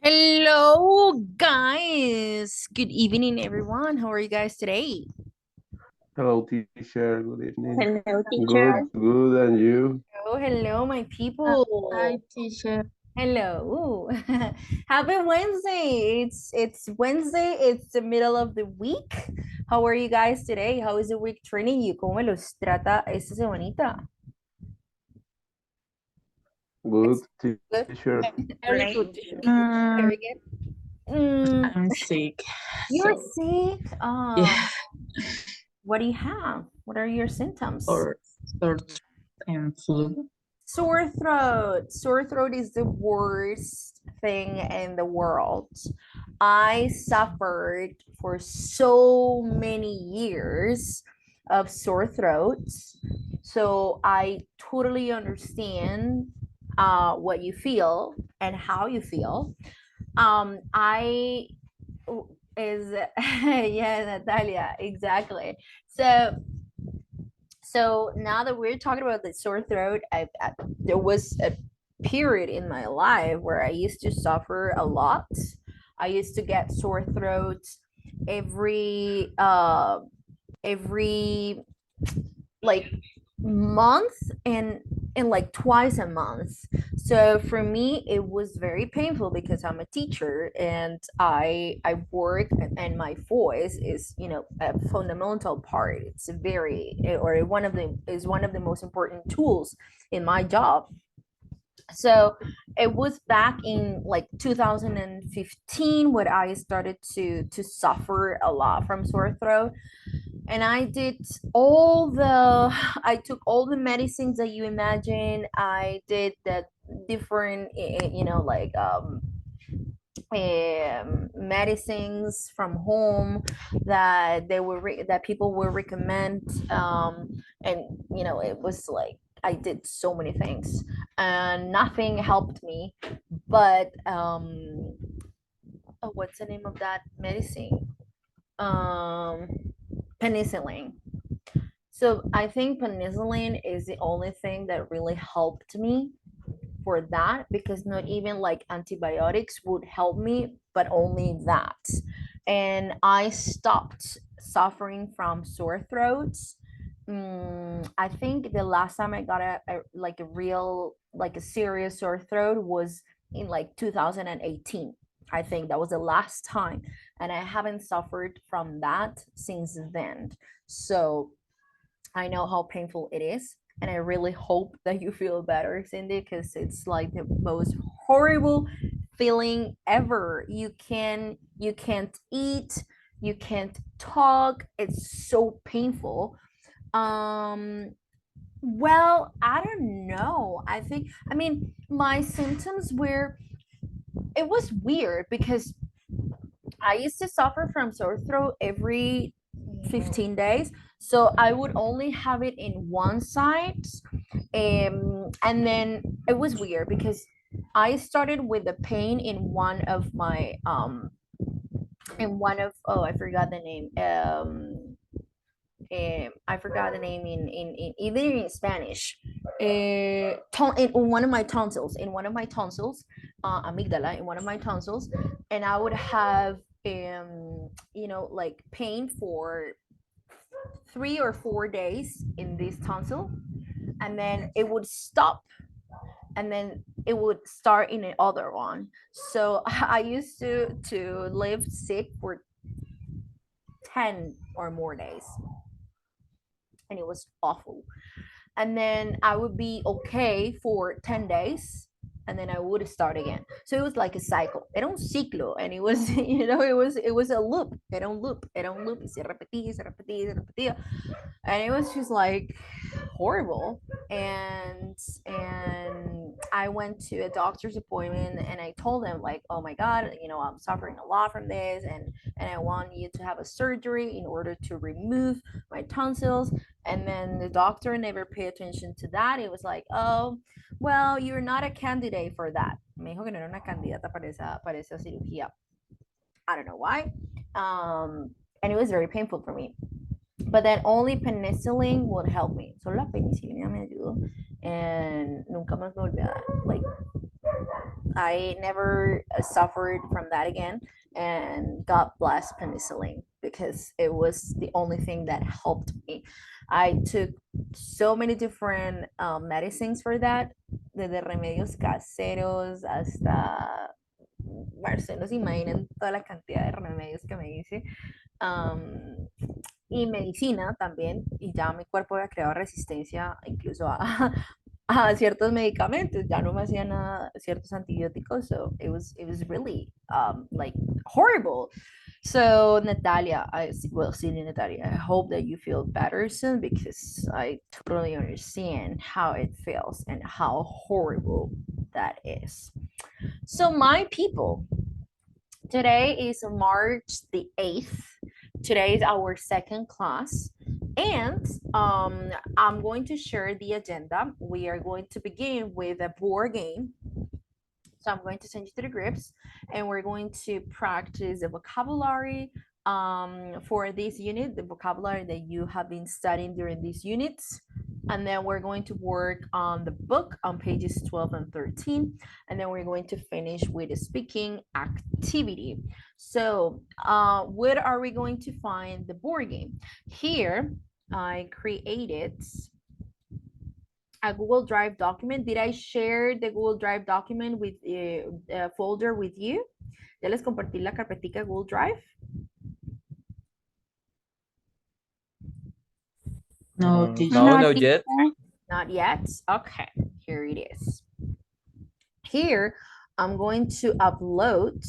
Hello, guys. Good evening, everyone. How are you guys today? Hello, teacher. Good evening. Hello, Good, teacher. good, and you? Oh, hello, my Hi, people. teacher. Hello. Happy Wednesday. It's Wednesday. It's the middle of the week. How are you guys today? How is the week treating you? ¿Cómo los trata esta semanita? Good, Good. teacher. Very Great. good. Very good. I'm sick. You're So, sick. yeah, What do you have? What are your symptoms? or sore throat and flu. Sore throat. Sore throat is the worst thing in the world. I suffered for so many years of sore throats. So I totally understand what you feel and how you feel. I is yeah, Natalia, exactly. So now that we're talking about the sore throat, there was a period in my life where I used to suffer a lot. I used to get sore throats every every like month and like twice a month. So for me it was very painful because I'm a teacher and I work, and my voice is, a fundamental part. It's a very, or one of the most important tools in my job. So it was back in like 2015 when I started to suffer a lot from sore throat, and I did all the I took all the medicines that you imagine. I did the different, like medicines from home that that people will recommend, and it was like I did so many things and nothing helped me. But oh, what's the name of that medicine? um Penicillin. So I think penicillin is the only thing that really helped me for that, because not even like antibiotics would help me, but only that. And I stopped suffering from sore throats. I think the last time I got like a real, like a serious sore throat was in like 2018. I think that was the last time, and I haven't suffered from that since then. So I know how painful it is, and I really hope that you feel better, Cindy, because it's like the most horrible feeling ever. You can't eat, you can't talk. It's so painful. Um, well, I don't know. I mean, my symptoms were, it was weird because I used to suffer from sore throat every 15 days. So I would only have it in one side. And then it was weird because I started with the pain in one of, oh, I forgot the name. I forgot the name in either in Spanish. In one of my tonsils, amygdala, in one of my tonsils, and I would have like pain for 3 or 4 days in this tonsil, and then it would stop, and then it would start in the other one. So I used to live sick for 10 or more days, and it was awful. And then I would be okay for 10 days, and then I would start again. So it was like a cycle. Era un ciclo, and it was, it was a loop. Era un loop, y se repetía, se repetía, se repetía. And it was just like horrible. And I went to a doctor's appointment, and I told him like, oh my god, I'm suffering a lot from this, and I want you to have a surgery in order to remove my tonsils. And then the doctor never paid attention to that. It was like, oh, well, you're not a candidate for that. Me dijo que no era una candidata para esa cirugía. I don't know why. And it was very painful for me. But then only penicillin would help me. Solo la penicilina me ayudó. And nunca más me volví a dar. Like, I never suffered from that again. And God bless penicillin, because it was the only thing that helped me. I took so many different medicines for that, desde remedios caseros hasta, bueno, ustedes no se imaginan toda la cantidad de remedios que me hice. Um, y medicina también, y ya mi cuerpo había creado resistencia incluso a ciertos medicamentos, ya no me hacía nada ciertos antibióticos, so it was really like horrible. So Natalia, Cindy, Natalia, I hope that you feel better soon, because I totally understand how it feels and how horrible that is. So my people, today is March the 8th. Today is our second class. And I'm going to share the agenda. We are going to begin with a board game. So I'm going to send you to the groups, and we're going to practice the vocabulary for this unit, the vocabulary that you have been studying during these units. And then we're going to work on the book on pages 12 and 13. And then we're going to finish with a speaking activity. So where are we going to find the board game? Here, I created a Google Drive document. Did I share the Google Drive document with a folder with you? Ya les compartí la carpetica Google Drive. No, teacher. No, no yet. Not yet. Okay, here it is. Here, I'm going to upload.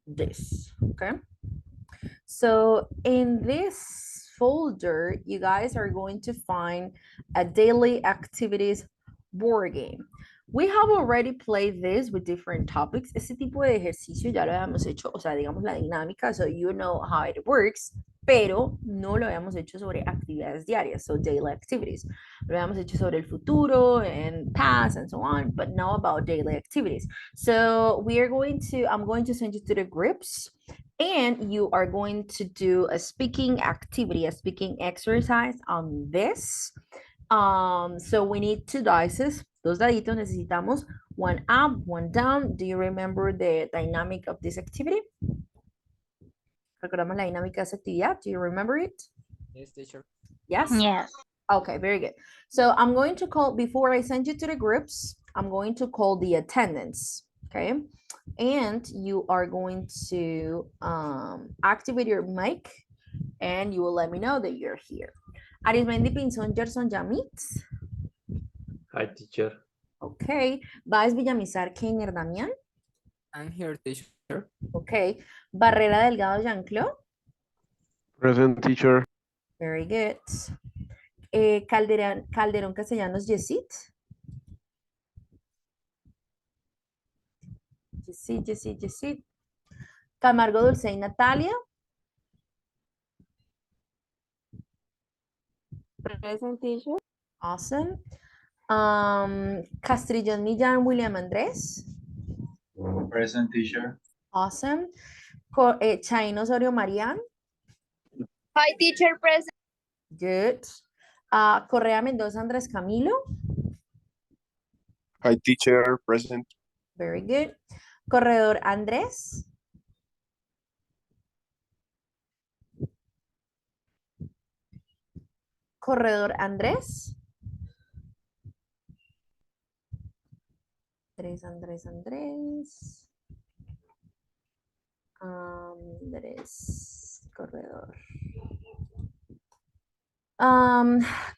This. Okay. So in this folder, you guys are going to find a daily activities board game. We have already played this with different topics. Ese tipo de ejercicio ya lo habíamos hecho, o sea, digamos la dinámica, so you know how it works, pero no lo habíamos hecho sobre actividades diarias, so daily activities. Lo habíamos hecho sobre el futuro and past and so on, but now about daily activities. So I'm going to send you to the groups, And you are going to do a speaking activity, a speaking exercise on this. So we need two dices, dos daditos, necesitamos one up, one down. Do you remember the dynamic of this activity? ¿Recordamos la dinámica de esa actividad? Do you remember it? Yes, teacher. Yes? Yes. Okay, very good. So I'm going to call, before I send you to the groups, I'm going to call the attendance, okay? And you are going to activate your mic and you will let me know that you're here. Arismendi Pinzón Gerson Yamit. Hi, teacher. Okay. Baez Villamizar Keiner Damián. I'm here, teacher. Okay. Barrera Delgado Jean-Claude. Present, teacher. Very good. Calderón Castellanos Yesit. Yesit. Camargo Dulce y Natalia. Present, teacher. Awesome. Castrillón Millán William Andrés. Present, teacher. Awesome. Chain Osorio Marian. Hi, teacher. Present. Good. Correa Mendoza Andrés Camilo. Hi, teacher, present. Very good. Corredor Andrés. Corredor Andrés. Andrés. Corredor.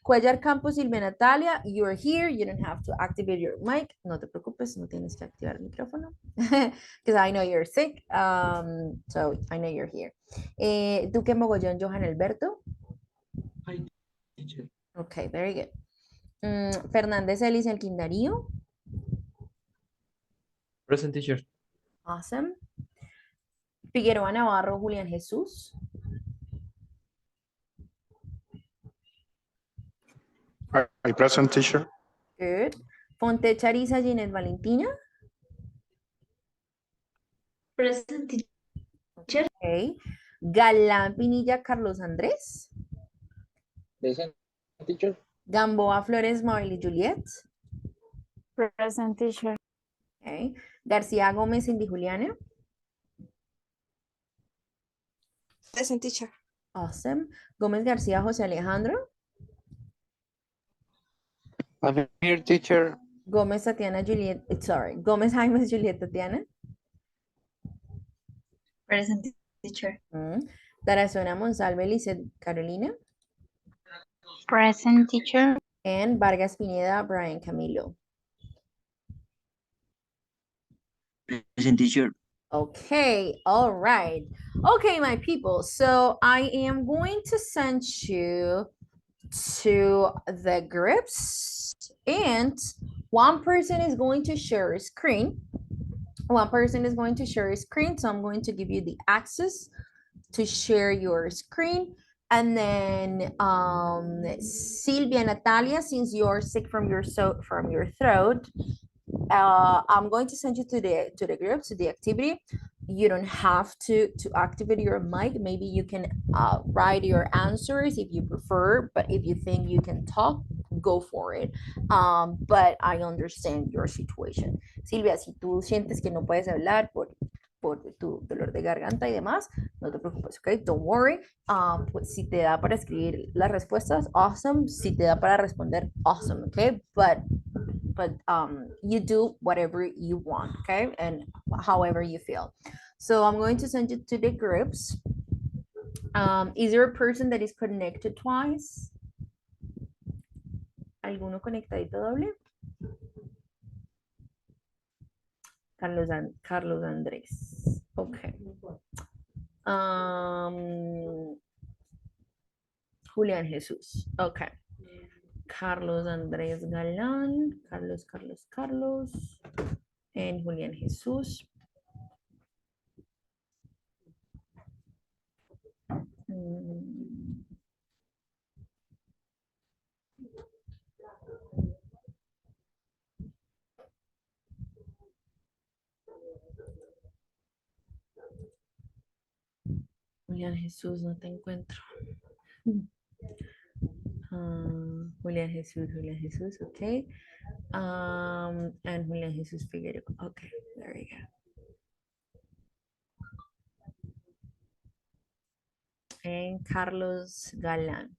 Cuellar Campos Silvia Natalia, you're here. You don't have to activate your mic. No te preocupes, no tienes que activar el micrófono. Because I know you're sick. So I know you're here. Duque Mogollón Johan Alberto. Hi, teacher. Okay, very good. Fernández Elis El Quindarío. Present, teacher. Awesome. Figueroa Navarro Julián Jesús. Hi, present, teacher. Good. Fonte Charisa Ginette Valentina. Present, teacher. Okay. Galán Pinilla Carlos Andrés. Present, teacher. Gamboa Flores Mabel y Juliet. Present, teacher. Okay. García Gómez Cindy Juliana. Present, teacher. Awesome. Gómez García José Alejandro. I'm here, teacher. Gómez Tatiana Juliet. Sorry. Gómez Jaimes Juliet Tatiana. Present, teacher. Tarazona Monsalve Lizeth Carolina. Present, teacher. And Vargas Pineda Brian Camilo. Present, teacher. Okay, all right. Okay, my people. So I am going to send you to the groups and one person is going to share a screen. One person is going to share a screen. So I'm going to give you the access to share your screen. And then Silvia, Natalia, since you're sick from your throat, I'm going to send you to the group, to the activity. You don't have to activate your mic. Maybe you can write your answers if you prefer, but if you think you can talk, go for it. But I understand your situation. Silvia, si tú sientes que no puedes hablar por tu dolor de garganta y demás, no te preocupes, okay? Don't worry. Pues si te da para escribir las respuestas, awesome. Si te da para responder, awesome, okay? But you do whatever you want, okay? And however you feel. So I'm going to send you to the groups. Is there a person that is connected twice? ¿Alguno conectadito doble? Carlos Andrés. Okay. Julián Jesús. Okay. Carlos Andrés Galán. Carlos. And Julián Jesús. Julián Jesús, no te encuentro. Julián Jesús, okay. And Julián Jesús Figueroa. Okay, there we go. And Carlos Galán.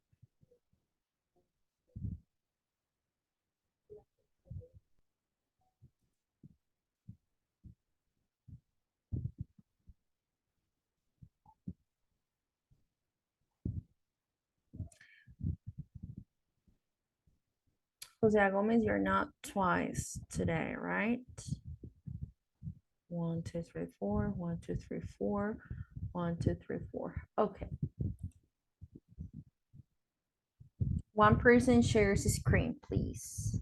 Jose Gomez, you're not twice today, right? 1, 2, 3, 4, 1, 2, 3, 4, 1, 2, 3, 4. Okay. One person shares a screen, please.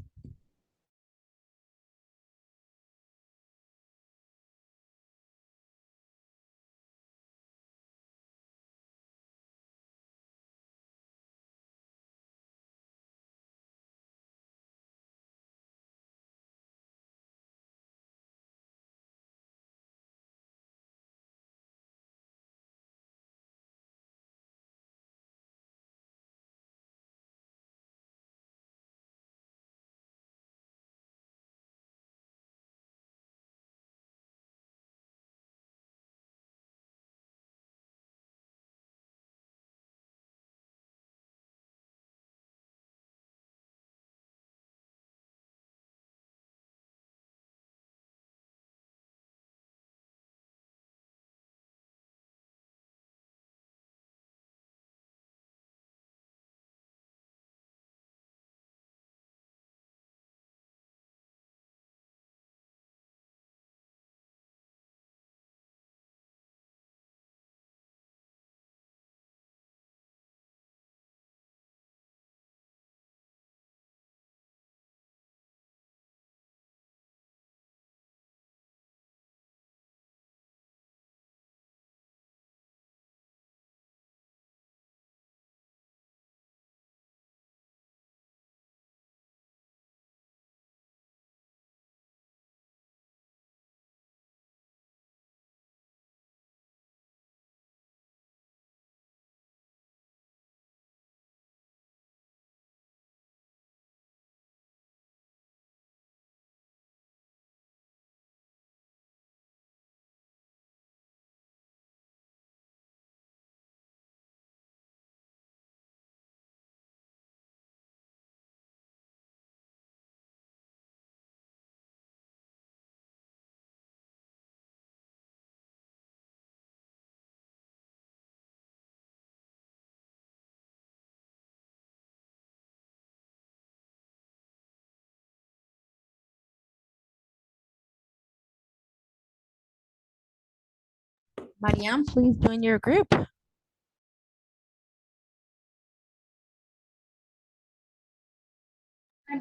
Marianne, please join your group.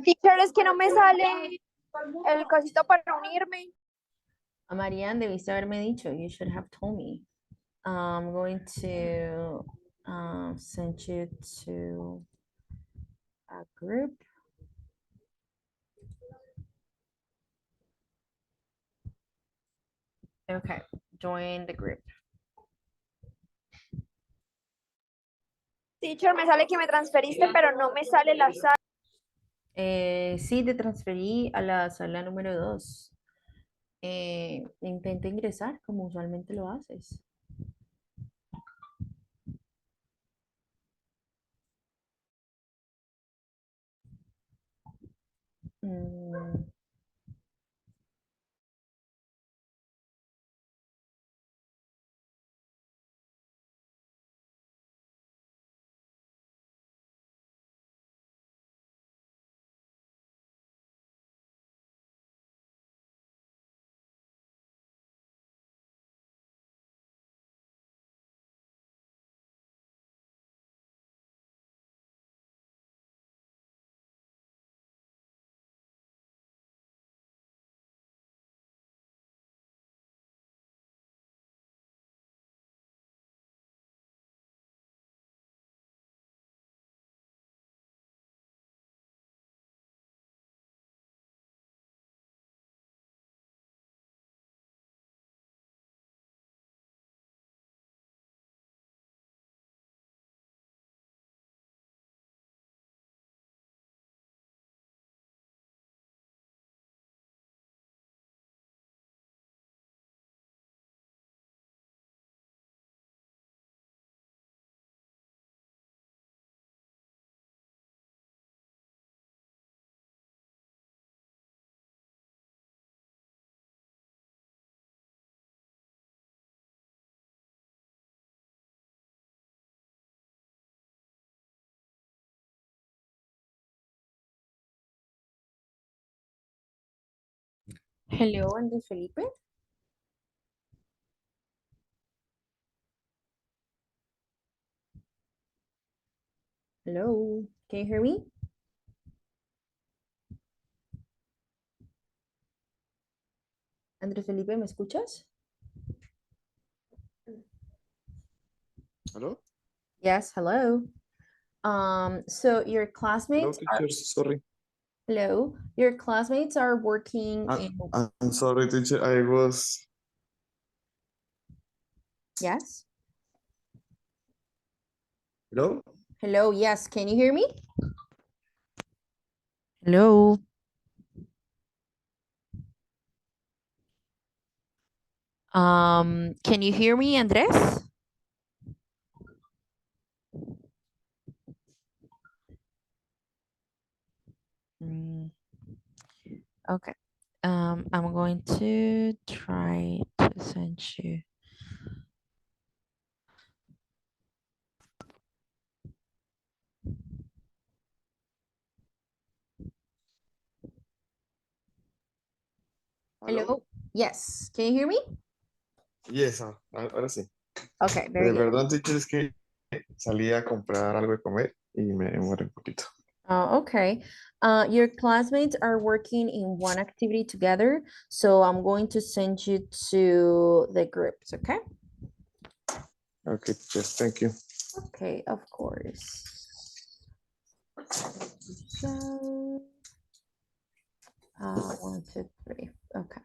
Teacher, es que no me sale el cosito para unirme. Marianne, debiste haberme dicho. You should have told me. I'm going to send you to a group. Okay, join the group. Teacher, me sale que me transferiste, pero no me sale la sala. Sí, te transferí a la sala número 2. Intenta ingresar como usualmente lo haces. Mm, Hello, Andres Felipe. Hello, can you hear me? Andres Felipe, ¿me escuchas? Hello? Yes, hello. So your Hello, classmates are, teacher. Sorry. hello, your classmates are working in, I'm sorry, teacher. I was. yes? Hello? Hello, yes, can you hear me? Hello. Can you hear me, Andres? Mm, okay. I'm going to try to send you. Hello. Yes, can you hear me? Yes, ahora sí. Okay, very good. Perdón, teacher, es que salí a comprar algo de comer y me demoré un poquito. Okay. Your classmates are working in one activity together, so I'm going to send you to the groups, okay? Okay, teacher, thank you. Okay, of course. So, 1, 2, 3. Okay.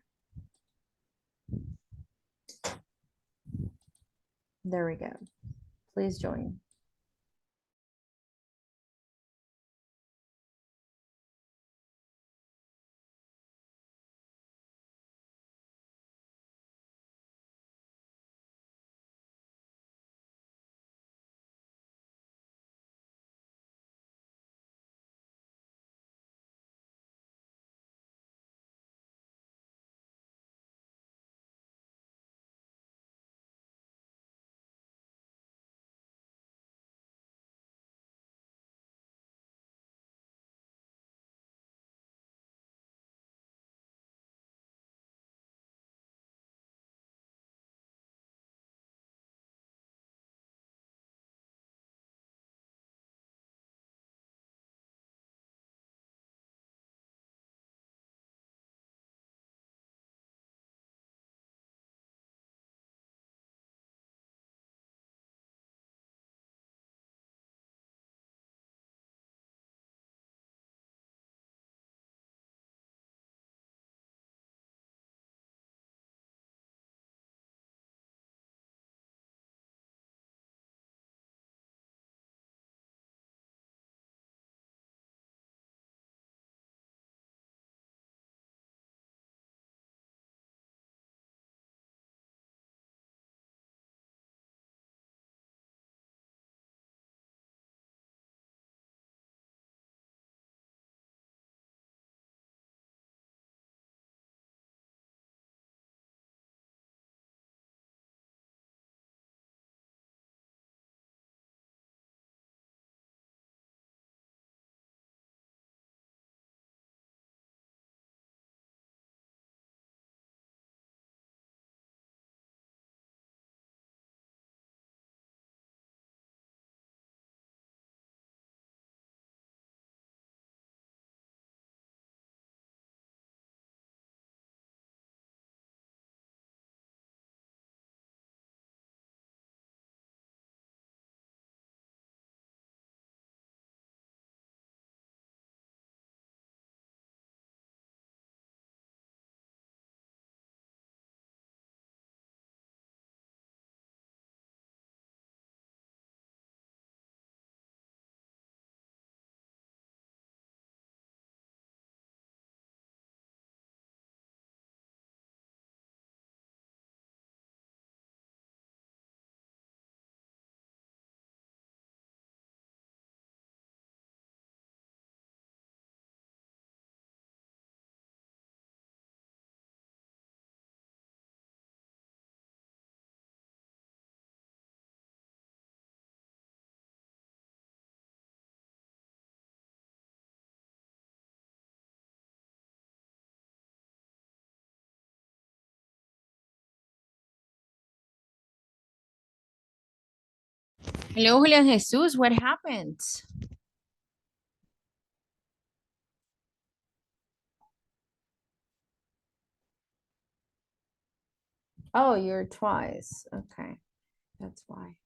There we go. Please join. Hello, Julian Jesus, what happened? Oh, you're twice. Okay, that's why.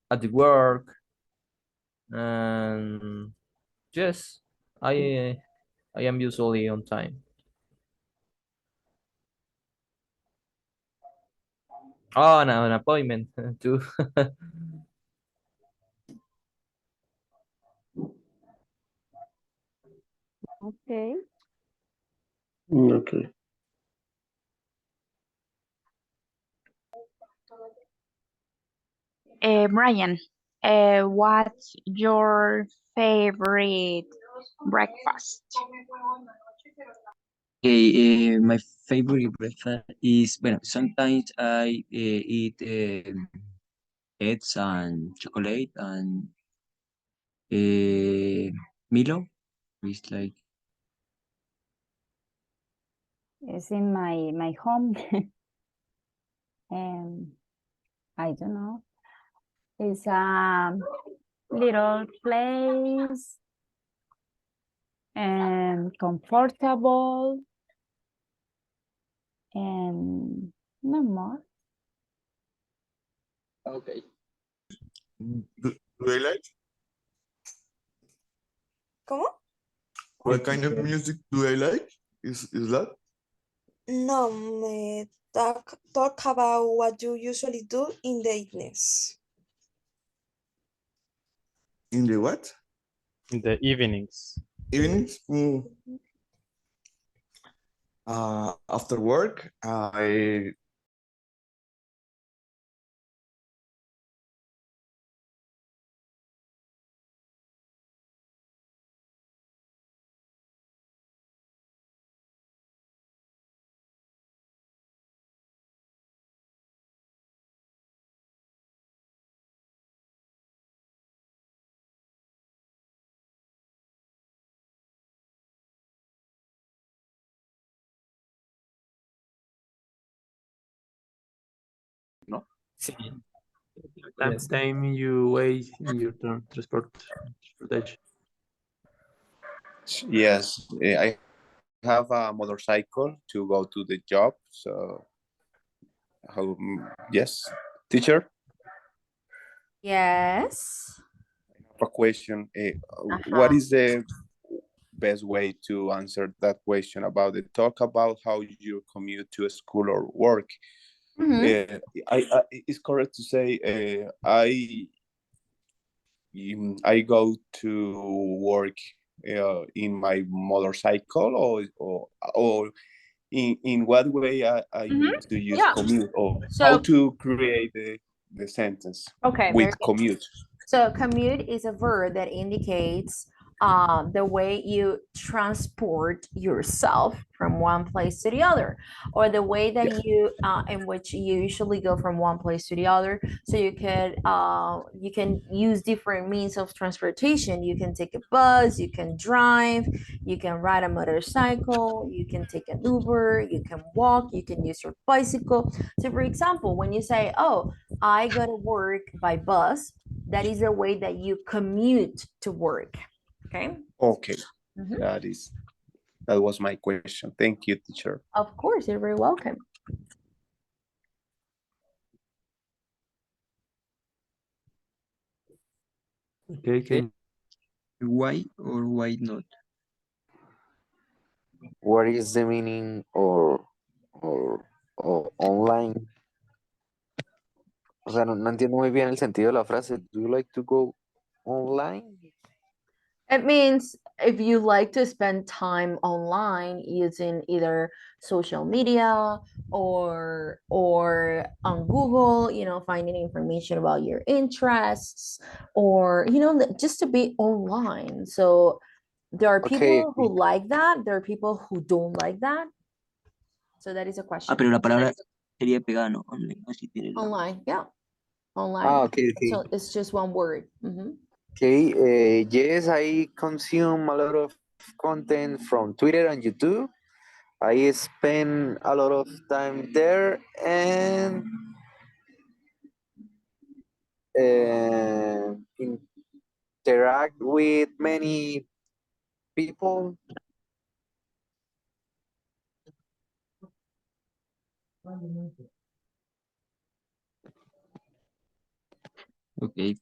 At the work, and yes, I I am usually on time. Oh, no, an appointment too. Okay. Okay. Brian, what's your favorite breakfast? Okay, my favorite breakfast is, well, sometimes I eat eggs and chocolate, and Milo is like It's in my home. And I don't know. It's a little place and comfortable and no more. okay. Do they like? ¿Cómo? What kind of music do they like? Is that? No, me talk about what you usually do in the evenings. In the what? In the evenings. Evenings? After work, I No? Sí. Last time you wait in your transportation. Yes, I have a motorcycle to go to the job. So, yes, teacher, Yes. a question. What Uh-huh. is the best way to answer that question about it? Talk about how you commute to school or work. Mhm. It's correct to say I go to work in my motorcycle, or in what way I Mhm. need to use Yeah. commute, or how So, to create the sentence okay, very with good. commute. So commute is a verb that indicates the way you transport yourself from one place to the other, or the way that Yeah. in which you usually go from one place to the other. So you can use different means of transportation. You can take a bus, you can drive, you can ride a motorcycle, you can take an Uber, you can walk, you can use your bicycle. So for example, when you say, "Oh, I go to work by bus," that is the way that you commute to work. Okay. Okay, Mhm. that was my question. Thank you, teacher. Of course, you're very welcome. Okay, can Why or why not? What is the meaning or online? O sea, no entiendo muy bien el sentido de la frase. Do you like to go online? It means if you like to spend time online using either social media or on Google, finding information about your interests, or just to be online. So there are Okay, people who like that, there are people who don't like that. So that is a Ah, question. pero la palabra sería pegada, ¿no? Online, así tiene la... Online, yeah. Online. okay. So it's just one word. Mhm. Okay, yes, I consume a lot of content from Twitter and YouTube. I spend a lot of time there and interact with many people. Ok.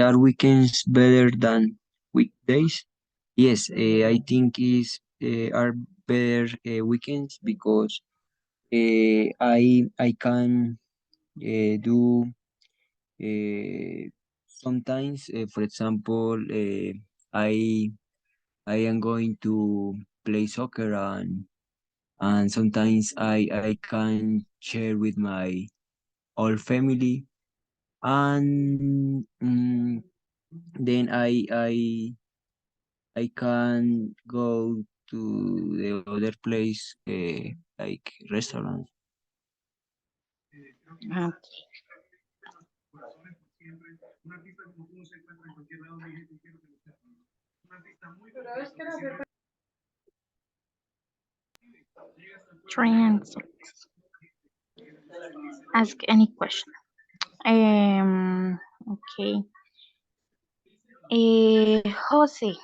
Are weekends better than weekdays? Yes, I think are better weekends because I can do sometimes, for example, I am going to play soccer, and sometimes I can share with my whole family, and then I can go to the other place, like restaurant. Okay. Trends. Ask any question. Okay. Jose,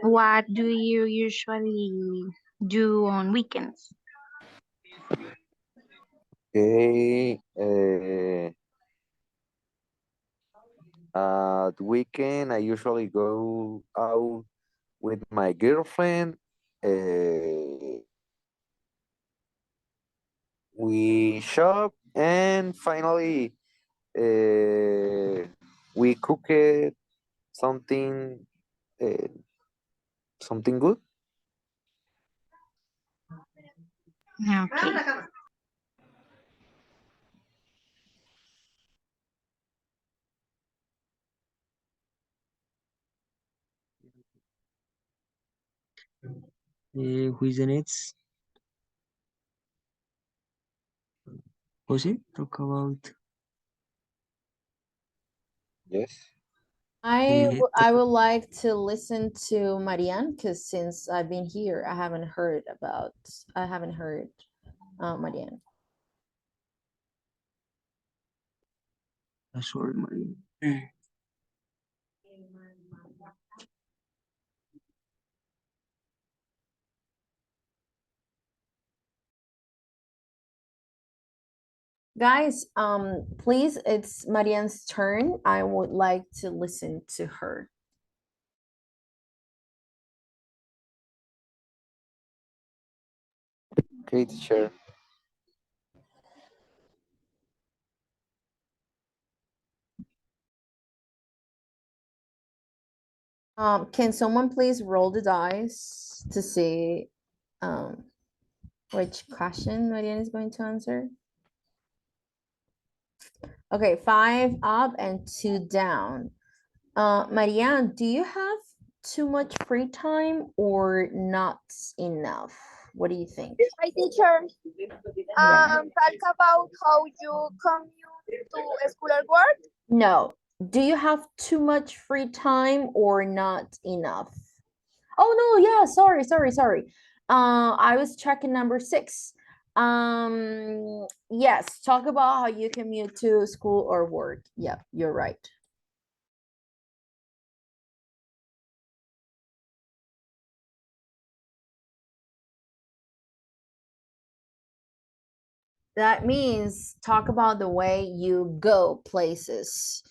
what do you usually do on weekends? Okay. At weekend, I usually go out with my girlfriend. We shop, and finally, we cook it something, uh, something good. Okay. Who is the next? Jose, talk about. Yes. I would like to listen to Marianne because since I've been here, I haven't heard Marianne. Sorry, Maria. Guys, please, it's Marianne's turn. I would like to listen to her. Okay, teacher. Can someone please roll the dice to see which question Marianne is going to answer? Okay, 5 up and 2 down. Marianne, do you have too much free time or not enough? What do you think? Hi, teacher. Talk about how you commute to school or work. No. Do you have too much free time or not enough? Oh no, yeah, sorry. I was checking number 6. Yes, talk about how you commute to school or work. Yep, you're right. That means talk about the way you go places.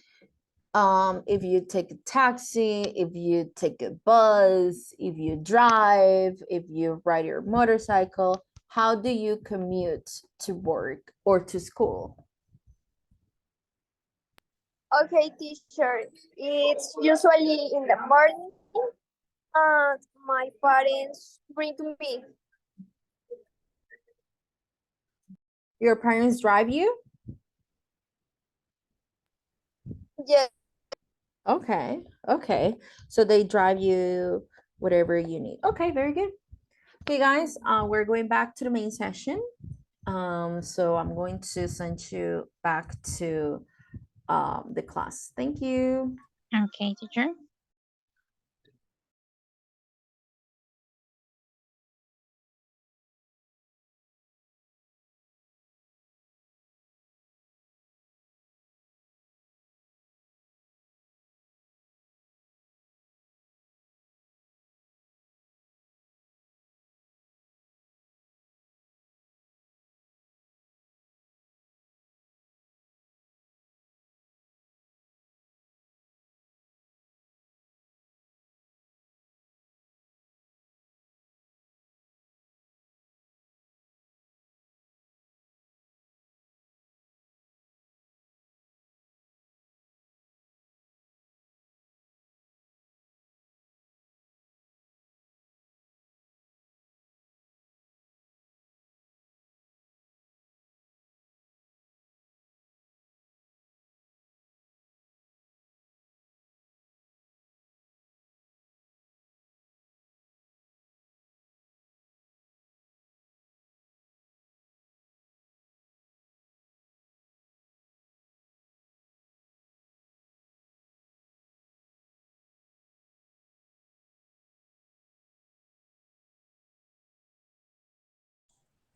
If you take a taxi, if you take a bus, if you drive, if you ride your motorcycle, how do you commute to work or to school? Okay, teacher. It's usually in the morning, and my parents bring to me. Your parents drive you? Yes. Okay. So they drive you whatever you need. Okay, very good. Okay, guys, we're going back to the main session. So I'm going to send you back to the class. Thank you. Okay, teacher.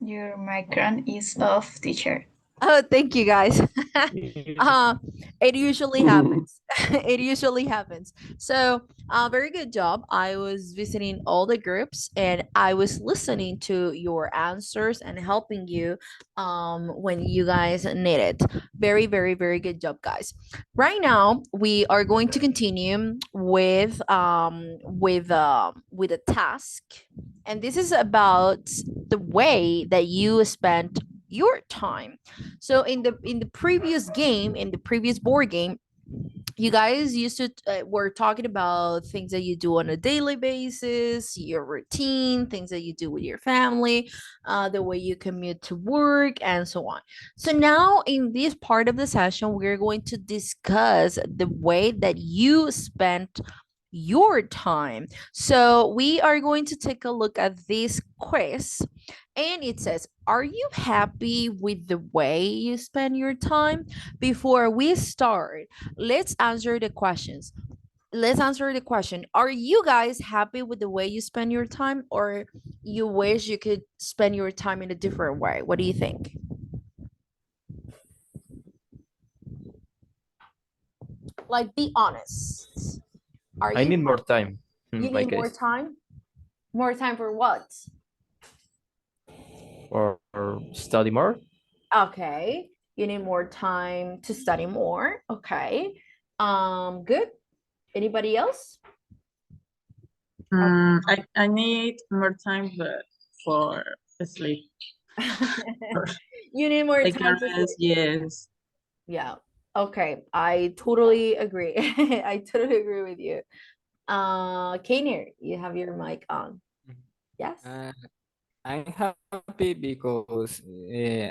Your microphone is off, teacher. Oh, thank you guys. It usually happens. It usually happens. So, very good job. I was visiting all the groups and I was listening to your answers and helping you when you guys need it. Very, very, very good job, guys. Right now, we are going to continue with a task, and this is about the way that you spent your time. So in the previous game, in the previous board game, you guys used to were talking about things that you do on a daily basis, your routine, things that you do with your family, the way you commute to work, and so on. So now in this part of the session, we're going to discuss the way that you spent your time. So we are going to take a look at this quiz, and it says, are you happy with the way you spend your time? Before we start, let's answer the questions. Let's answer the question. Are you guys happy with the way you spend your time, or you wish you could spend your time in a different way? What do you think? Like, be honest. Are I you need more time you in my need more case. time? More time for what? Or study more. Okay. You need more time to study more. Okay. Good. Anybody else? I need more time but for sleep. You need more Like time to rest, sleep. yes. Yeah. Okay. I totally agree. I totally agree with you. Kainer, you have your mic on. Yes. I'm happy because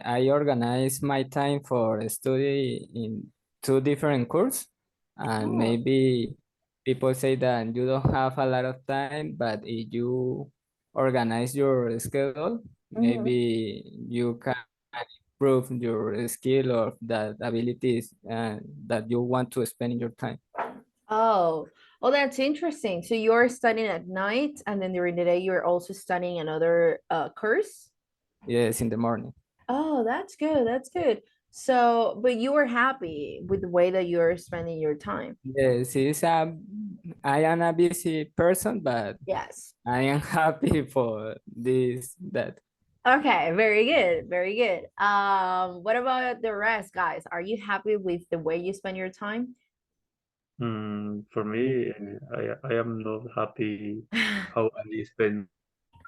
I organize my time for study in two different courses, and Oh. maybe people say that you don't have a lot of time, but if you organize your schedule, Mhm. maybe you can improve your skill or the abilities that you want to spend in your time. Oh, well, that's interesting. So you're studying at night, and then during the day, you're also studying another course? Yes, in the morning. Oh, that's good. That's good. So, but you were happy with the way that you're spending your time. Yes, I am a busy person, but Yes. I am happy for this, that. Okay, very good. Very good. What about the rest, guys? Are you happy with the way you spend your time? For me, I am not happy how I spend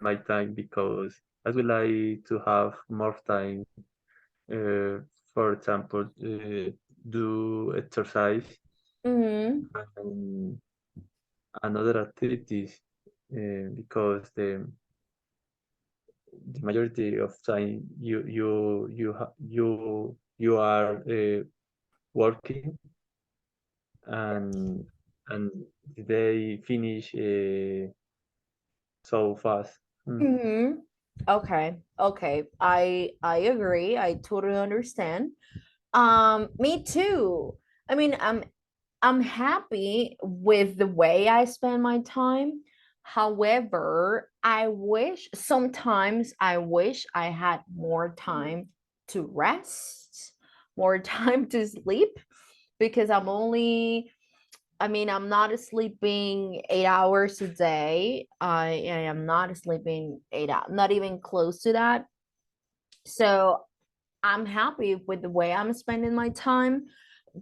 my time because I would like to have more time. Uh, for example, do exercise Mm-hmm. and other activities because the majority of time you are working and and they finish so fast. Mm-hmm. Okay. Okay. I agree. I totally understand. Me too. I mean, I'm happy with the way I spend my time. However, I wish I had more time to rest, more time to sleep, because I'm not sleeping 8 hours a day. I am not sleeping 8 hours, not even close to that. So I'm happy with the way I'm spending my time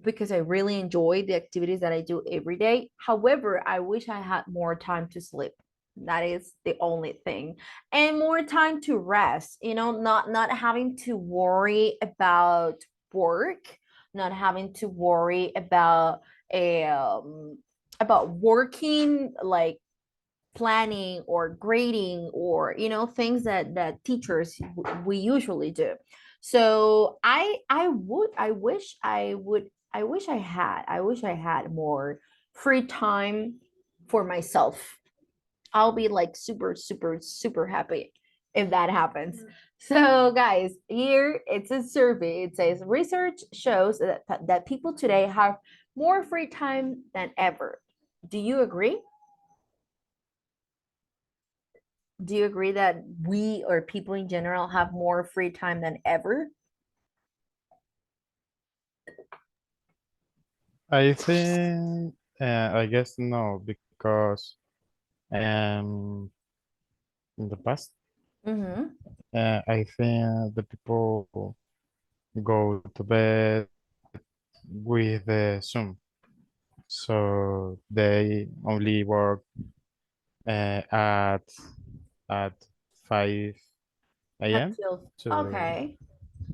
because I really enjoy the activities that I do every day. However, I wish I had more time to sleep. That is the only thing. And more time to rest, not having to worry about work, not having to worry about working, like planning or grading, or things that teachers we usually do. So I wish I had more free time for myself. I'll be like super super super happy if that happens. So guys, here it's a survey. It says research shows that people today have more free time than ever. Do you agree? Do you agree that we or people in general have more free time than ever? I think, I guess no, because um, in the past, Mm-hmm. I think the people go to bed with the Zoom, so they only work at 5 a.m. Until to okay.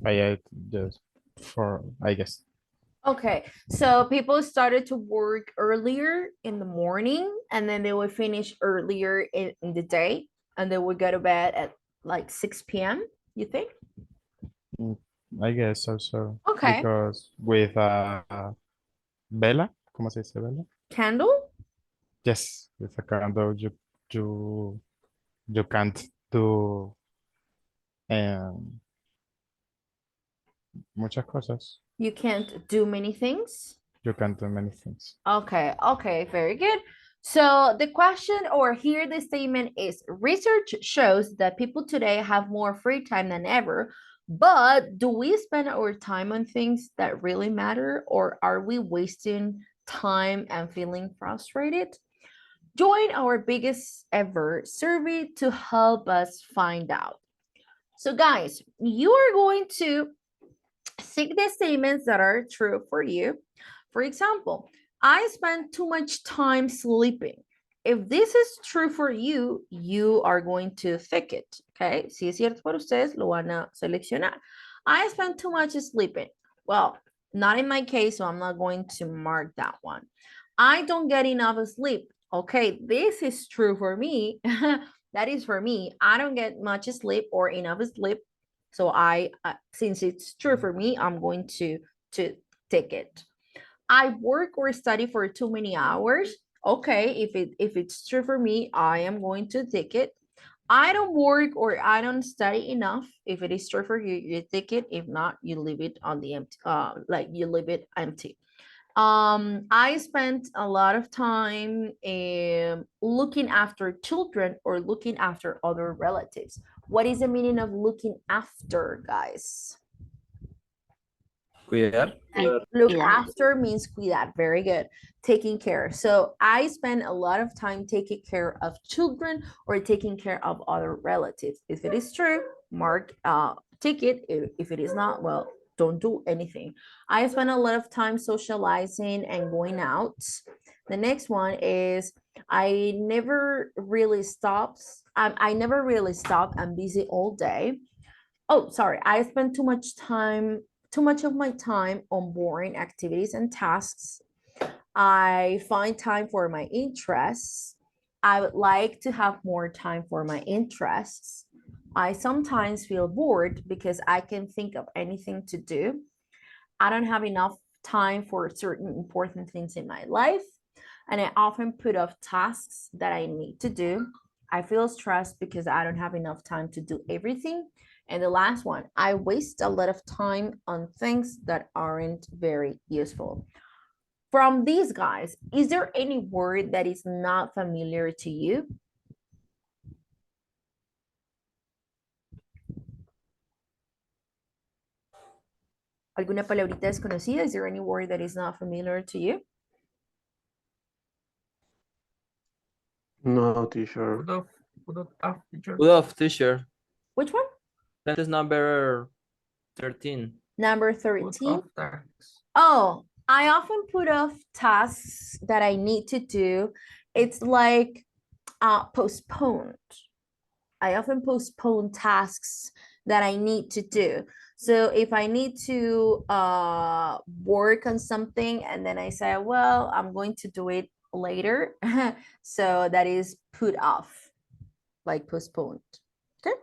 5 just for I guess. Okay, so people started to work earlier in the morning and then they would finish earlier in the day and they would go to bed at like 6 p.m. You think? Mm, I guess also Okay. because with vela, ¿cómo se dice vela? Candle? Yes, with a candle you you can't do um, muchas cosas. You can't do many things? You can do many things. Okay, okay, very good. So the question or here the statement is research shows that people today have more free time than ever, but do we spend our time on things that really matter or are we wasting time and feeling frustrated? Join our biggest ever survey to help us find out. So guys, you are going to seek the statements that are true for you. For example, I spend too much time sleeping. If this is true for you, you are going to tick it. Okay. Si es cierto para ustedes, lo van a seleccionar. I spend too much sleeping. Well, not in my case, so I'm not going to mark that one. I don't get enough sleep. Okay, this is true for me. That is for me. I don't get much sleep or enough sleep. So I, since it's true for me, I'm going to take it. I work or study for too many hours. Okay, if it's true for me, I am going to take it. I don't work or I don't study enough. If it is true for you, you take it. If not, you leave it on the empty. Like you leave it empty. I spent a lot of time looking after children or looking after other relatives. What is the meaning of looking after, guys? Cuidar. Look Yeah. after means cuidar. Very good. Taking care. So I spend a lot of time taking care of children or taking care of other relatives. If it is true, mark take it. If it is not, well, don't do anything. I spend a lot of time socializing and going out. The next one is I never really stops. I never really stop. I'm busy all day. Oh, sorry. I spend too much of my time on boring activities and tasks. I find time for my interests. I would like to have more time for my interests. I sometimes feel bored because I can think of anything to do. I don't have enough time for certain important things in my life, and I often put off tasks that I need to do. I feel stressed because I don't have enough time to do everything. And the last one, I waste a lot of time on things that aren't very useful. From these guys, is there any word that is not familiar to you? ¿Alguna palabrita desconocida? Is there any word that is not familiar to you? No, teacher. Good of teacher. Which one? Sentence number 13. Number 13. Oh, I often put off tasks that I need to do. It's like postponed. I often postpone tasks that I need to do. So if I need to work on something and then I say, well, I'm going to do it later. So that is put off, like postponed. Okay.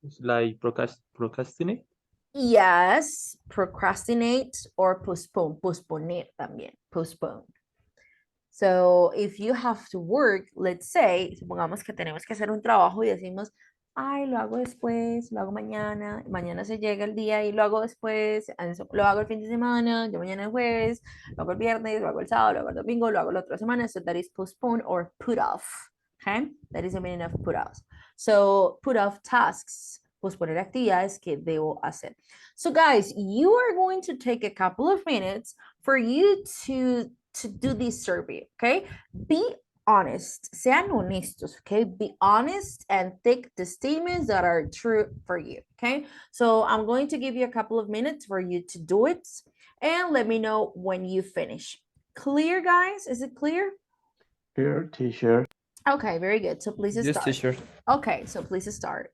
It's like procrastinate. Yes, procrastinate or postpone. Posponer también. Postpone. So if you have to work, let's say, supongamos que tenemos que hacer un trabajo y decimos, ay, lo hago después, lo hago mañana, mañana se llega el día y lo hago después, lo hago el fin de semana, yo mañana el jueves, lo hago el viernes, lo hago el sábado, lo hago el domingo, lo hago la otra semana. So that is postpone or put off. Okay, that is the meaning of put off. So put off tasks, posponer actividades que debo hacer. So guys, you are going to take a couple of minutes for you to do this survey. Okay, be honest, sean honestos, okay? Be honest and take the statements that are true for you, okay? So I'm going to give you a couple of minutes for you to do it and let me know when you finish. Clear, guys? Is it clear? Here, teacher. Okay, very good. So please Yes, start. teacher. Okay, so please start.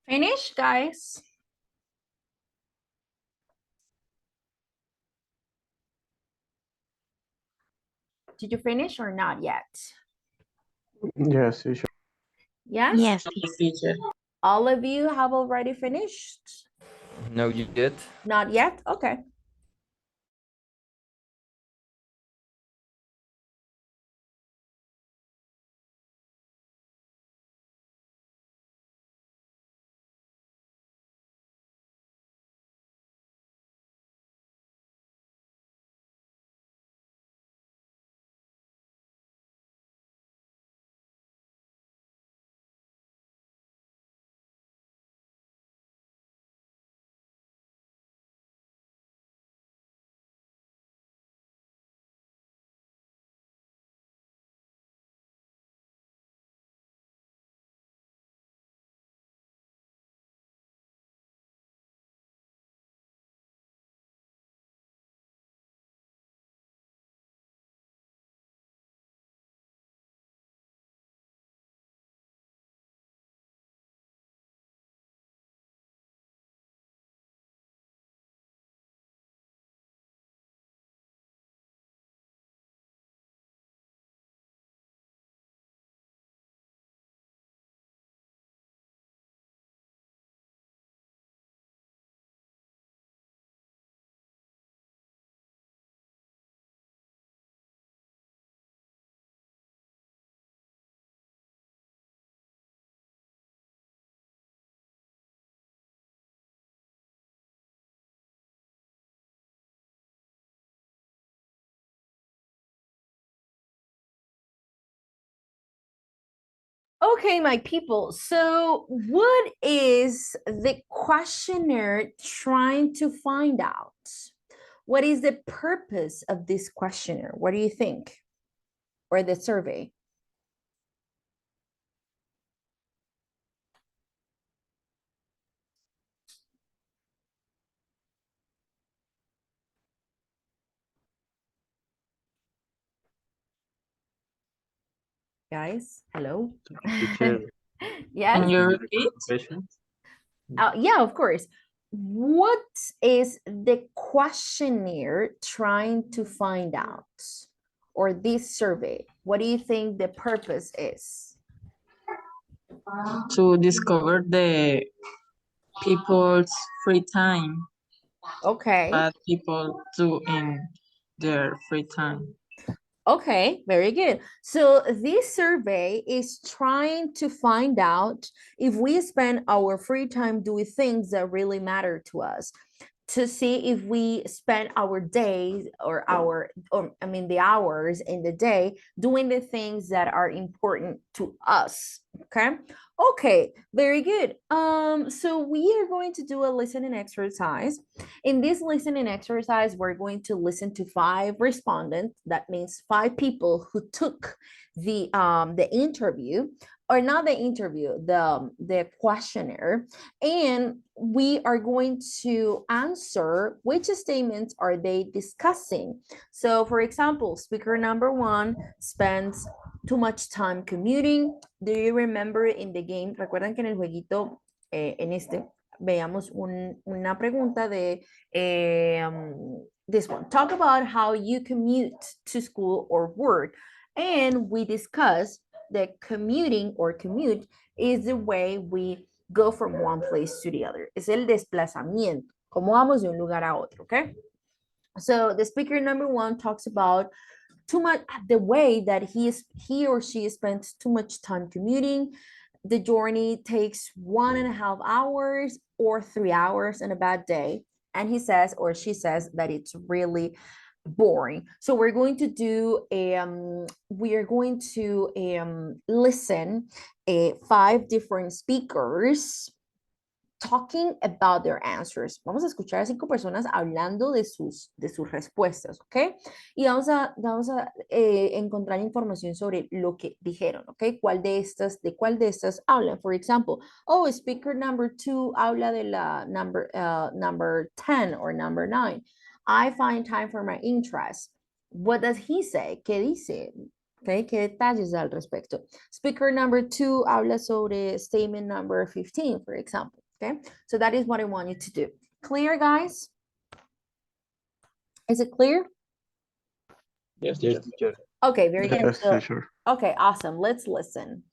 Finish, guys. Did you finish or not yet? Yes, teacher. Yes? Yes, Teacher. All of you have already finished? No, you did. Not yet? Okay. Okay, my people. So, what is the questionnaire trying to find out? What is the purpose of this questionnaire? What do you think? Or the survey? Guys, hello? Teacher, Yes? Can you can you repeat? repeat the question? Yeah, of course. What is the questionnaire trying to find out? Or this survey? What do you think the purpose is? To discover the people's free time, Okay. what people do in their free time. Okay, very good. So this survey is trying to find out if we spend our free time doing things that really matter to us, to see if we spend our days or the hours in the day doing the things that are important to us. Okay, very good. So we are going to do a listening exercise. In this listening exercise, we're going to listen to 5 respondents. That means 5 people who took the interview, or not the interview, the questionnaire, and we are going to answer which statements are they discussing. So, for example, speaker number 1 spends too much time commuting. Do you remember in the game? Recuerdan que en el jueguito, en este, veamos una pregunta de this one. Talk about how you commute to school or work. And we discuss that commuting or commute is the way we go from one place to the other. Es el desplazamiento. Como vamos de un lugar a otro, okay? So the speaker number 1 talks about too much, the way that he or she spends too much time commuting. The journey takes 1.5 hours or 3 hours in a bad day. And he says or she says that it's really boring. So we're going to do listen 5 different speakers talking about their answers. Vamos a escuchar a 5 personas hablando de sus respuestas, ¿ok? Y vamos a encontrar información sobre lo que dijeron, ¿ok? ¿De cuál de estas hablan? For example, speaker number 2 habla de la number 10 or number 9. I find time for my interests. What does he say? ¿Qué dice? Okay, ¿qué detalles al respecto? Speaker number 2 habla sobre statement number 15, for example. Okay, so that is what I want you to do. Clear, guys? Is it clear? Yes, teacher. Okay, very good. Yes, So, teacher. okay, awesome. Let's listen.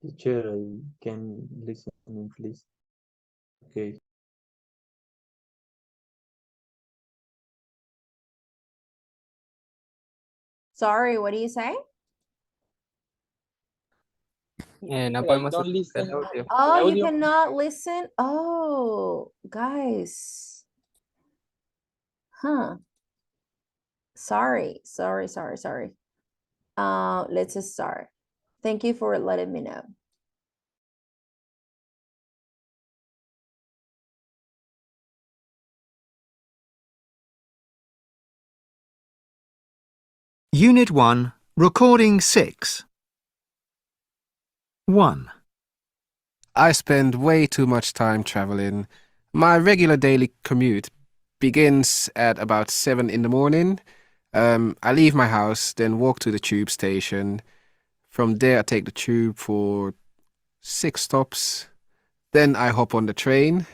Teacher, I can listen, please. Okay. Sorry, what do you say? No podemos escuchar el audio. Oh, you cannot listen? Oh, guys. Huh. Sorry. Let's start. Thank you for letting me know. Unit 1, Recording 6. 1. I spend way too much time traveling. My regular daily commute begins at about 7 in the morning. I leave my house, then walk to the tube station. From there, I take the tube for 6 stops. Then I hop on the train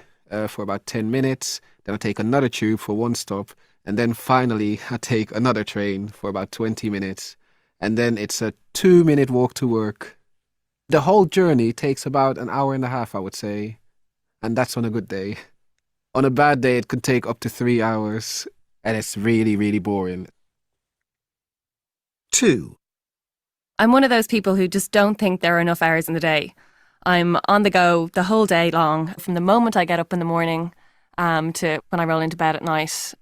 for about 10 minutes. Then I take another tube for 1 stop. And then finally, I take another train for about 20 minutes. And then it's a 2-minute walk to work. The whole journey takes about an hour and a half, I would say. And that's on a good day. On a bad day, it could take up to 3 hours. And it's really, really boring. 2. I'm one of those people who just don't think there are enough hours in the day. I'm on the go the whole day long, from the moment I get up in the morning to when I roll into bed at night.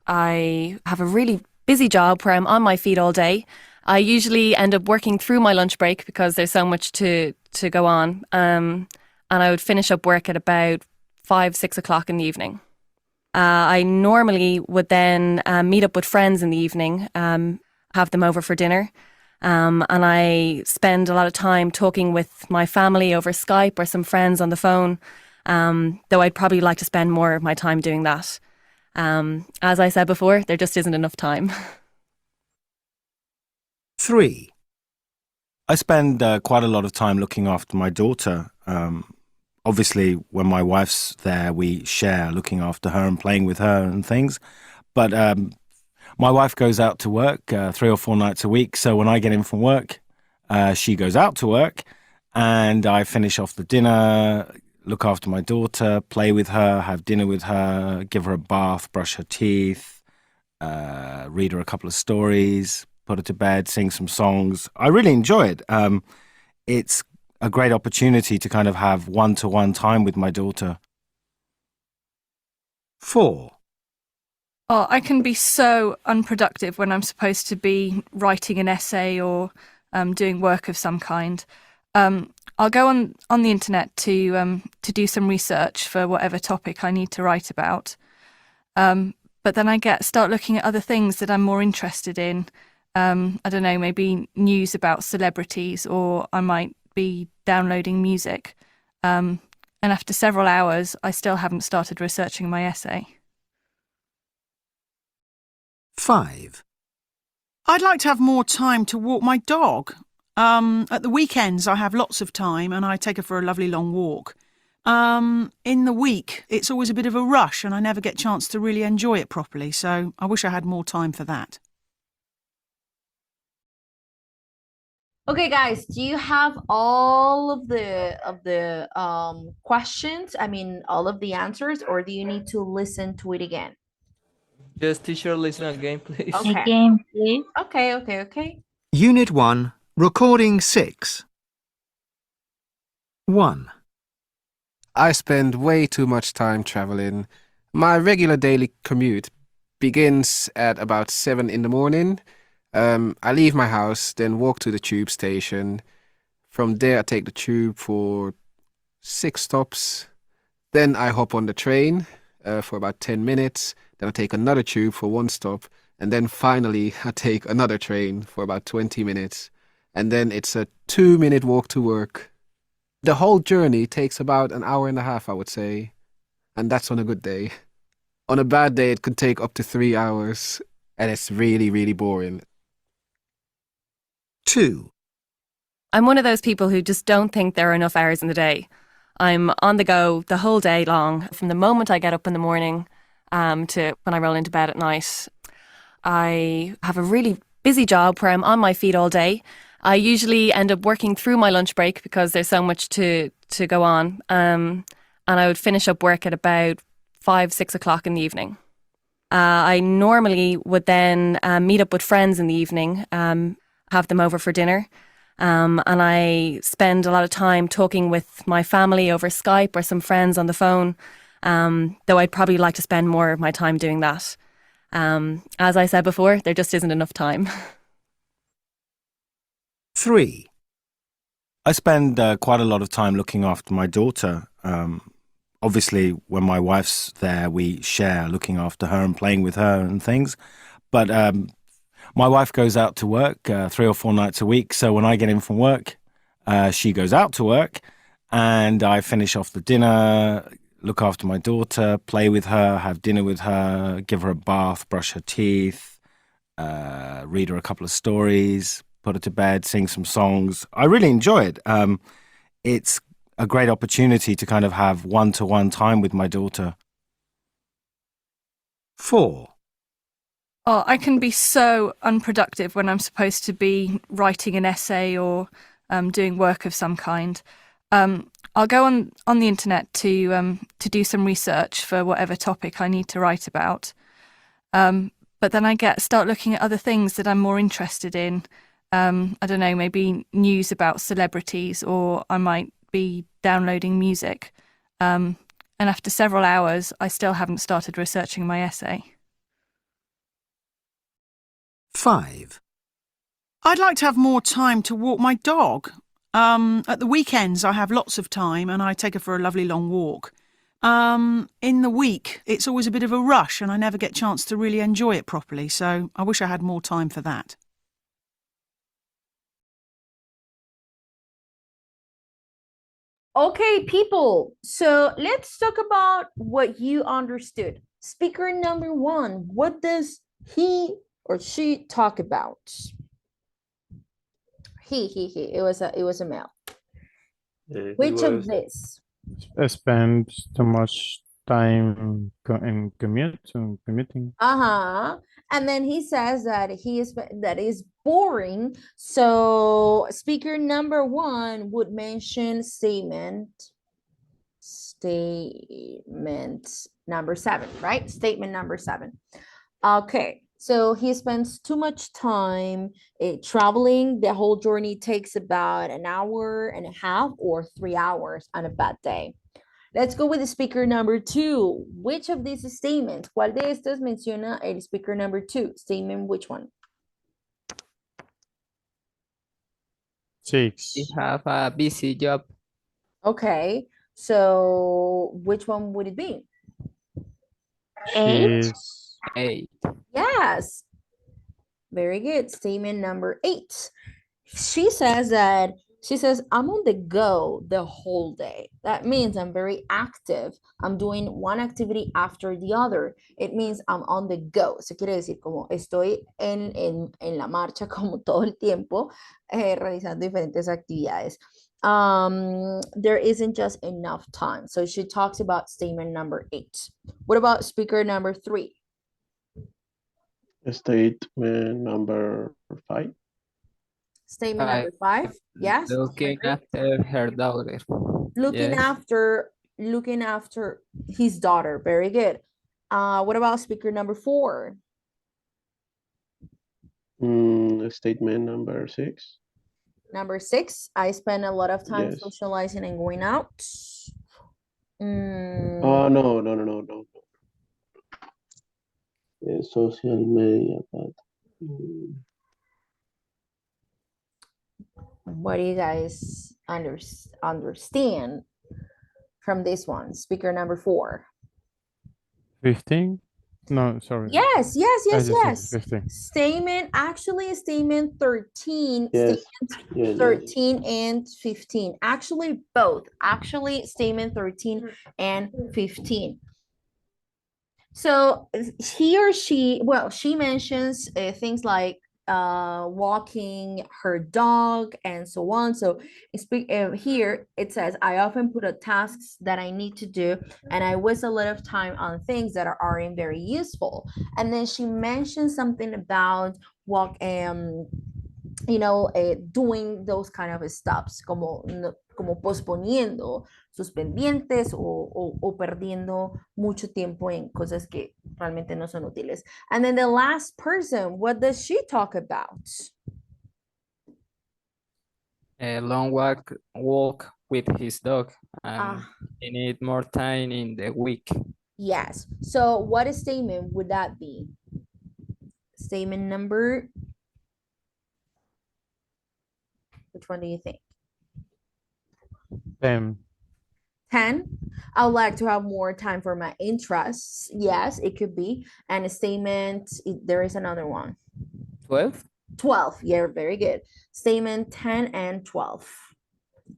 I have a really busy job where I'm on my feet all day. I usually end up working through my lunch break because there's so much to go on. And I would finish up work at about 5, 6 o'clock in the evening. I normally would then meet up with friends in the evening, have them over for dinner. And I spend a lot of time talking with my family over Skype or some friends on the phone, though I'd probably like to spend more of my time doing that. As I said before, there just isn't enough time. 3. I spend quite a lot of time looking after my daughter. Obviously, when my wife's there, we share looking after her and playing with her and things. But my wife goes out to work 3 or 4 nights a week. So when I get in from work, she goes out to work and I finish off the dinner, look after my daughter, play with her, have dinner with her, give her a bath, brush her teeth, read her a couple of stories, put her to bed, sing some songs. I really enjoy it. It's a great opportunity to kind of have one-to-one time with my daughter. 4. Oh, I can be so unproductive when I'm supposed to be writing an essay or doing work of some kind. I'll go on the internet to do some research for whatever topic I need to write about. But then I start looking at other things that I'm more interested in. I don't know, maybe news about celebrities, or I might be downloading music. And after several hours, I still haven't started researching my essay. 5. I'd like to have more time to walk my dog. At the weekends, I have lots of time and I take her for a lovely long walk. In the week, it's always a bit of a rush and I never get a chance to really enjoy it properly, so I wish I had more time for that. Okay, guys, do you have all of the questions? I mean, all of the answers, or do you need to listen to it again? Just teacher, listen again, please. Okay. Again, please. Okay. Unit 1, Recording 6. 1. I spend way too much time traveling. My regular daily commute begins at about 7 in the morning. I leave my house, then walk to the tube station. From there, I take the tube for 6 stops. Then I hop on the train for about 10 minutes. Then I take another tube for 1 stop. And then finally, I take another train for about 20 minutes. And then it's a 2-minute walk to work. The whole journey takes about an hour and a half, I would say. And that's on a good day. On a bad day, it could take up to 3 hours. And it's really, really boring. 2. I'm one of those people who just don't think there are enough hours in the day. I'm on the go the whole day long, from the moment I get up in the morning to when I roll into bed at night. I have a really busy job where I'm on my feet all day. I usually end up working through my lunch break because there's so much to go on. And I would finish up work at about 5, 6 o'clock in the evening. I normally would then meet up with friends in the evening, have them over for dinner. And I spend a lot of time talking with my family over Skype or some friends on the phone, though I'd probably like to spend more of my time doing that. As I said before, there just isn't enough time. 3. I spend quite a lot of time looking after my daughter. Obviously, when my wife's there, we share looking after her and playing with her and things. But My wife goes out to work 3 or 4 nights a week. So when I get in from work, she goes out to work and I finish off the dinner, look after my daughter, play with her, have dinner with her, give her a bath, brush her teeth, read her a couple of stories, put her to bed, sing some songs. I really enjoy it. It's a great opportunity to kind of have one-to-one time with my daughter. 4. Oh, I can be so unproductive when I'm supposed to be writing an essay or doing work of some kind. I'll go on the internet to do some research for whatever topic I need to write about. But then I start looking at other things that I'm more interested in. I don't know, maybe news about celebrities, or I might be downloading music. And after several hours, I still haven't started researching my essay. 5. I'd like to have more time to walk my dog. At the weekends, I have lots of time and I take her for a lovely long walk. In the week, it's always a bit of a rush and I never get a chance to really enjoy it properly. So I wish I had more time for that. Okay, people. So let's talk about what you understood. Speaker number 1, what does he or she talk about? He. It was a male. Which of this? Spend too much time in commuting. And then he says that that is boring. So speaker number 1 would mention statement number 7, right? Statement number 7. Okay, so he spends too much time traveling. The whole journey takes about an hour and a half or 3 hours on a bad day. Let's go with the speaker number 2. Which of these statements? ¿Cuál de estos menciona el speaker number 2? Statement which one? 6. We have a busy job. Okay, so which one would it be? 8. 8. Yes. Very good. Statement number 8. She says, I'm on the go the whole day. That means I'm very active. I'm doing one activity after the other. It means I'm on the go. Eso quiere decir como estoy en la marcha como todo el tiempo, realizando diferentes actividades. There isn't just enough time. So she talks about statement number 8. What about speaker number 3? Statement number 5. Statement number 5. Yes. Looking after her daughter. Looking after his daughter. Very good. What about speaker number 4? Statement number 6. Number 6. I spend a lot of time socializing and going out. Oh, no. Social media, but what do you guys understand from this one? Speaker number 4. 15? No, sorry. Yes. 15. Statement 13. Yes. Statement 13 and 15. Actually, both. Actually, statement 13 and 15. So he or she, she mentions things like walking her dog and so on. So here it says, I often put tasks that I need to do and I waste a lot of time on things that aren't very useful. And then she mentions something about doing those kind of stops, como posponiendo sus pendientes o perdiendo mucho tiempo en cosas que realmente no son útiles. And then the last person, what does she talk about? A long walk with his dog. He need more time in the week. Yes. So what statement would that be? Statement number... Which one do you think? 10. 10. I would like to have more time for my interests. Yes, it could be. And a statement, there is another one. 12. 12. Yeah, very good. Statement 10 and 12.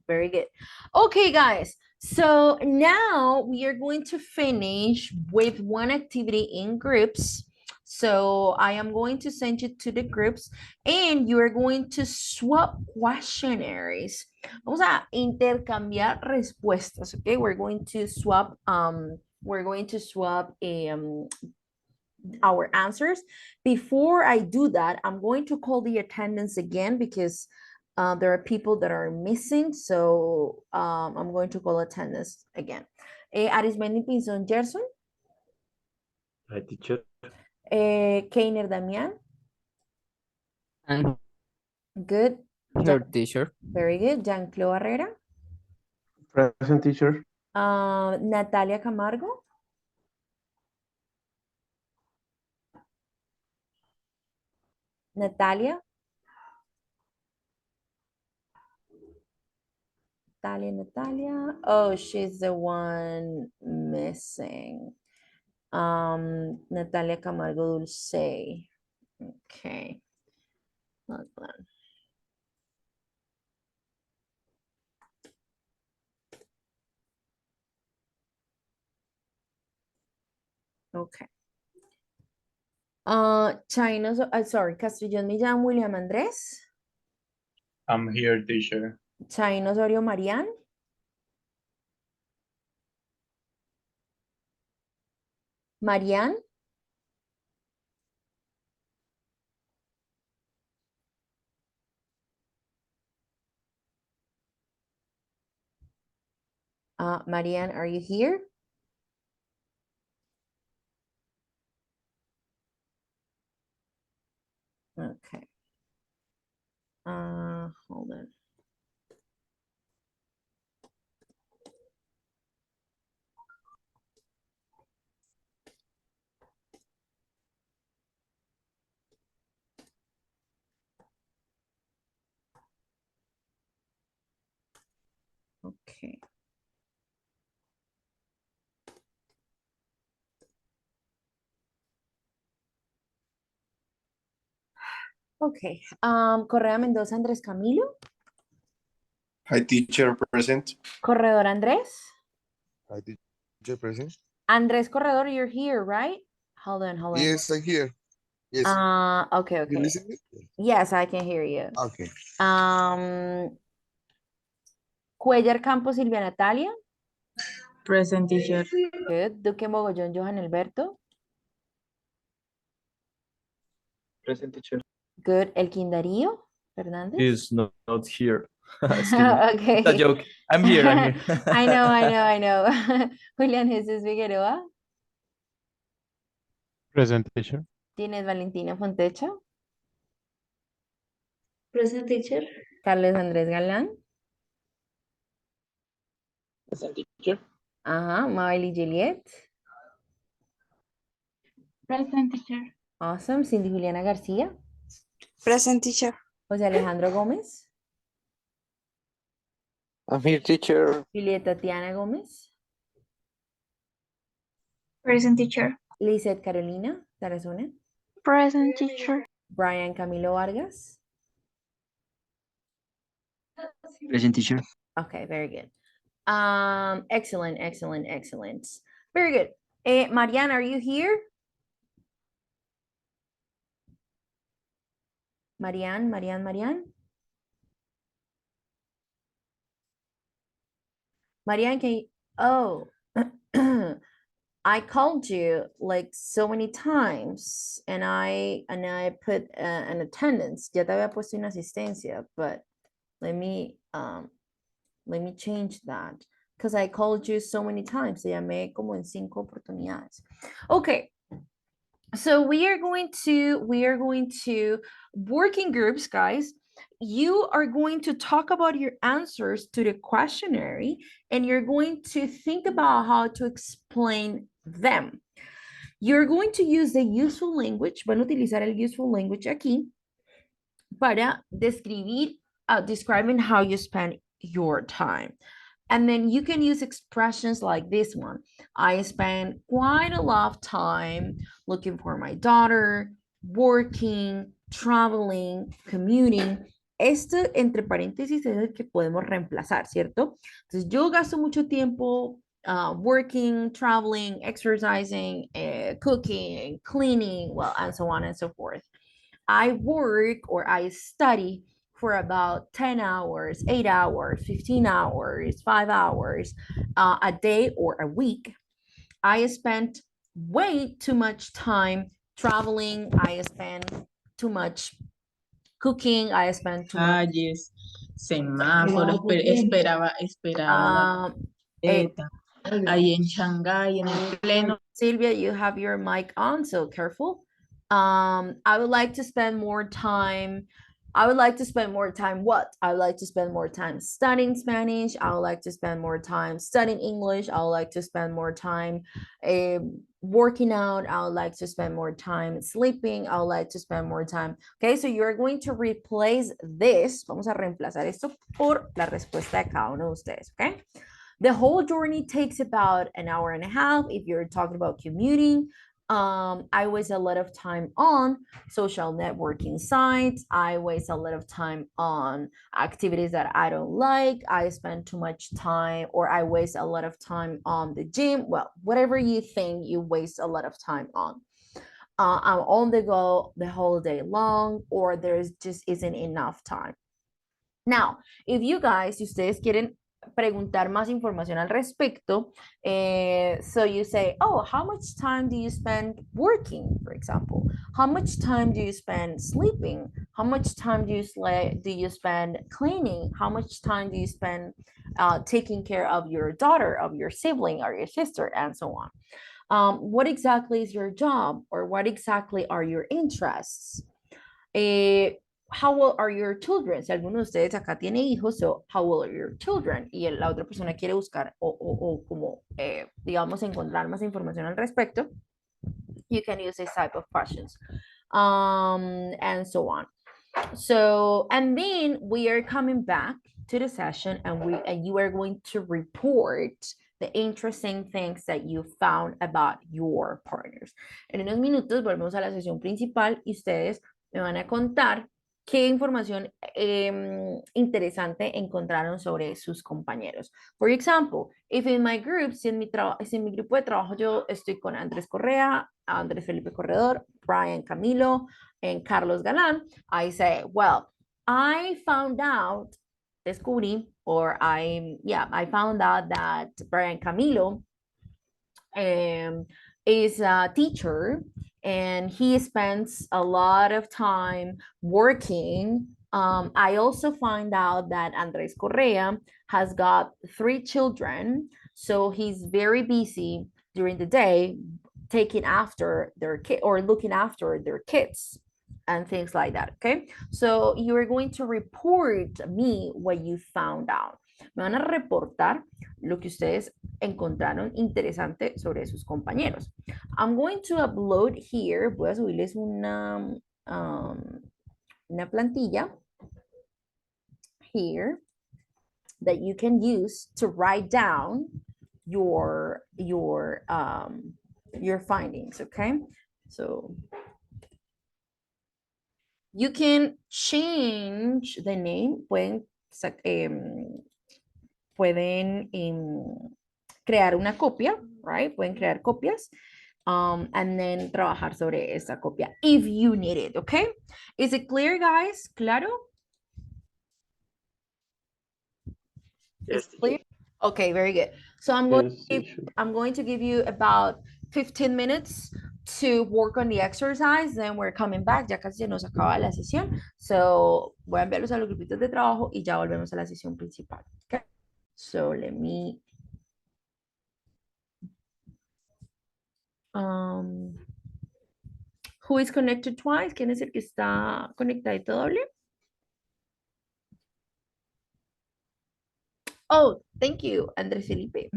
Very good. Okay, guys. So now we are going to finish with one activity in groups. So I am going to send you to the groups and you are going to swap questionnaires. Vamos a intercambiar respuestas, okay? We're going to swap our answers. Before I do that, I'm going to call the attendance again because there are people that are missing. So I'm going to call attendance again. Arismendi Pinzón Gerson. Hi, teacher. Keiner Damián. And Good. her teacher. Very good. Jean-Claude Herrera. Present, teacher. Natalia Camargo. Natalia. Natalia. Oh, she's the one missing. Natalia Camargo Dulce. Okay. Hold on. Okay. China, sorry, Castrillón Millán William Andrés. I'm here, teacher. Chino Osorio Marian. Marian. Marian, are you here? Okay. Hold on. Okay. Okay. Correa Mendoza Andrés Camilo. Hi, teacher, present. Corredor Andrés. Hi, teacher, present. Andrés Corredor, you're here, right? Hold on. Yes, I'm here. Yes. Okay. You listen me? Yes, I can hear you. Okay. Cuellar Campos Silvia Natalia. Present, teacher. Good. Duque Mogollón Johan Alberto. Present, teacher. Good. Elkin Darío Fernández. He's not here. Excuse me. Okay. It's a joke. I'm here. I know. Julián Jesús Figueroa. Present, teacher. Tienes Valentina Fontecha. Present, teacher. Carlos Andrés Galán. Present, teacher. Magali Juliet. Present, teacher. Awesome. Cindy Juliana García. Present, teacher. José Alejandro Gómez. I'm here, teacher. Julieta Tatiana Gómez. Present, teacher. Lizeth Carolina Tarazona. Present, teacher. Brian Camilo Vargas. Present, teacher. Okay, very good. Excellent. Very good. Marianne, are you here? Marianne. Marianne, can you, oh, I called you like so many times and I put an attendance. Ya te había puesto una asistencia, but let me change that because I called you so many times. Te llamé como en 5 oportunidades. Okay. So we are going to work in groups, guys. You are going to talk about your answers to the questionnaire and you're going to think about how to explain them. You're going to use the useful language. Van a utilizar el useful language aquí para describing how you spend your time. And then you can use expressions like this one. I spend quite a lot of time looking for my daughter, working, traveling, commuting. Este, entre paréntesis, es el que podemos reemplazar, ¿cierto? Entonces, yo gasto mucho tiempo working, traveling, exercising, cooking, cleaning, well, and so on and so forth. I work or I study for about 10 hours, 8 hours, 15 hours, 5 hours a day or a week. I spent way too much time traveling. I spend too much cooking. I spent too much. Calles, semáforos, esperaba la tarjeta, ahí en Shanghái, en el pleno. Silvia, you have your mic on, so careful. I would like to spend more time. I would like to spend more time what? I would like to spend more time studying Spanish. I would like to spend more time studying English. I would like to spend more time working out. I would like to spend more time sleeping. I would like to spend more time. Okay, so you're going to replace this. Vamos a reemplazar esto por la respuesta de cada uno de ustedes, okay? The whole journey takes about an hour and a half. If you're talking about commuting, I waste a lot of time on social networking sites. I waste a lot of time on activities that I don't like. I spend too much time, or I waste a lot of time on the gym. Well, whatever you think you waste a lot of time on. I'm on the go the whole day long, or there's just isn't enough time. Now, if you guys, si ustedes quieren preguntar más información al respecto, so you say, oh, how much time do you spend working, for example? How much time do you spend sleeping? How much time do you spend cleaning? How much time do you spend taking care of your daughter, of your sibling, or your sister, and so on? What exactly is your job, or what exactly are your interests? How old are your children? Si alguno de ustedes acá tiene hijos, so how old are your children? Y la otra persona quiere buscar o como, digamos, encontrar más información al respecto, you can use this type of questions. And so on. So, and then we are coming back to the session, and you are going to report the interesting things that you found about your partners. En unos minutos volvemos a la sesión principal y ustedes me van a contar qué información interesante encontraron sobre sus compañeros. For example, if in my group, si en mi grupo de trabajo yo estoy con Andrés Correa, Andrés Felipe Corredor, Brian Camilo, and Carlos Galán, I say, well, I found out, descubrí, or I found out that Brian Camilo is a teacher, and he spends a lot of time working. I also find out that Andres Correa has got 3 children, so he's very busy during the day taking after their kid or looking after their kids and things like that, okay? So you are going to report me what you found out. Me van a reportar lo que ustedes encontraron interesante sobre sus compañeros. I'm going to upload here, voy a subirles una plantilla here that you can use to write down your findings, okay? So you can change the name, pueden crear una copia, right? Pueden crear copias, and then trabajar sobre esa copia if you need it, okay? Is it clear, guys? ¿Claro? Yes, Clear? Okay, very good. So I'm going to give you about 15 minutes to work on the exercise, then we're coming back, ya casi se nos acaba la sesión, so voy a enviarlos a los grupitos de trabajo y ya volvemos a la sesión principal, okay? So let me who is connected twice? ¿Quién es el que está conectadito doble? Oh, thank you, Andrés Felipe.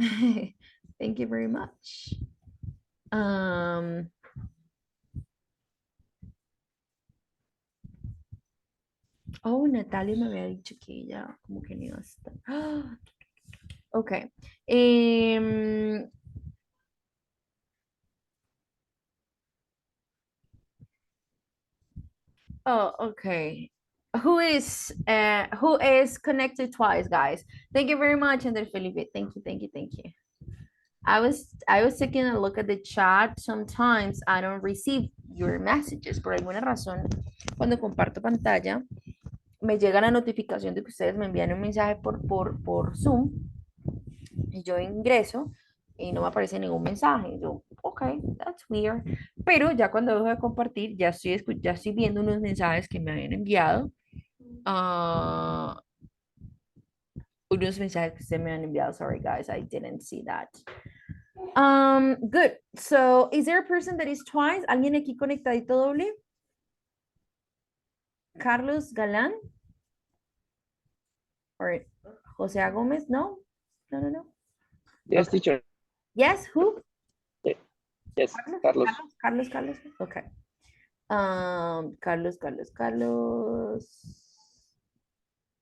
Thank you very much. Oh, Natalia me había dicho que ella como que no iba a estar. Ok. Oh, okay. Who is connected twice, guys? Thank you very much, Ander Felipe. Thank you, thank you, thank you. I was taking a look at the chat. Sometimes I don't receive your messages por alguna razón. Cuando comparto pantalla, me llega la notificación de que ustedes me envían un mensaje por Zoom y yo ingreso y no me aparece ningún mensaje. Yo, ok, that's weird. Pero ya cuando dejo de compartir, ya estoy viendo unos mensajes que me habían enviado. ah, Unos mensajes que se me han enviado. Sorry, guys, I didn't see that. Good. So, is there a person that is twice? ¿Alguien aquí conectadito doble? Carlos Galán? Or Jose Gomez? No? No, no, no. Yes, teacher. Yes, who? Yes, Carlos. Carlos. Okay. Carlos.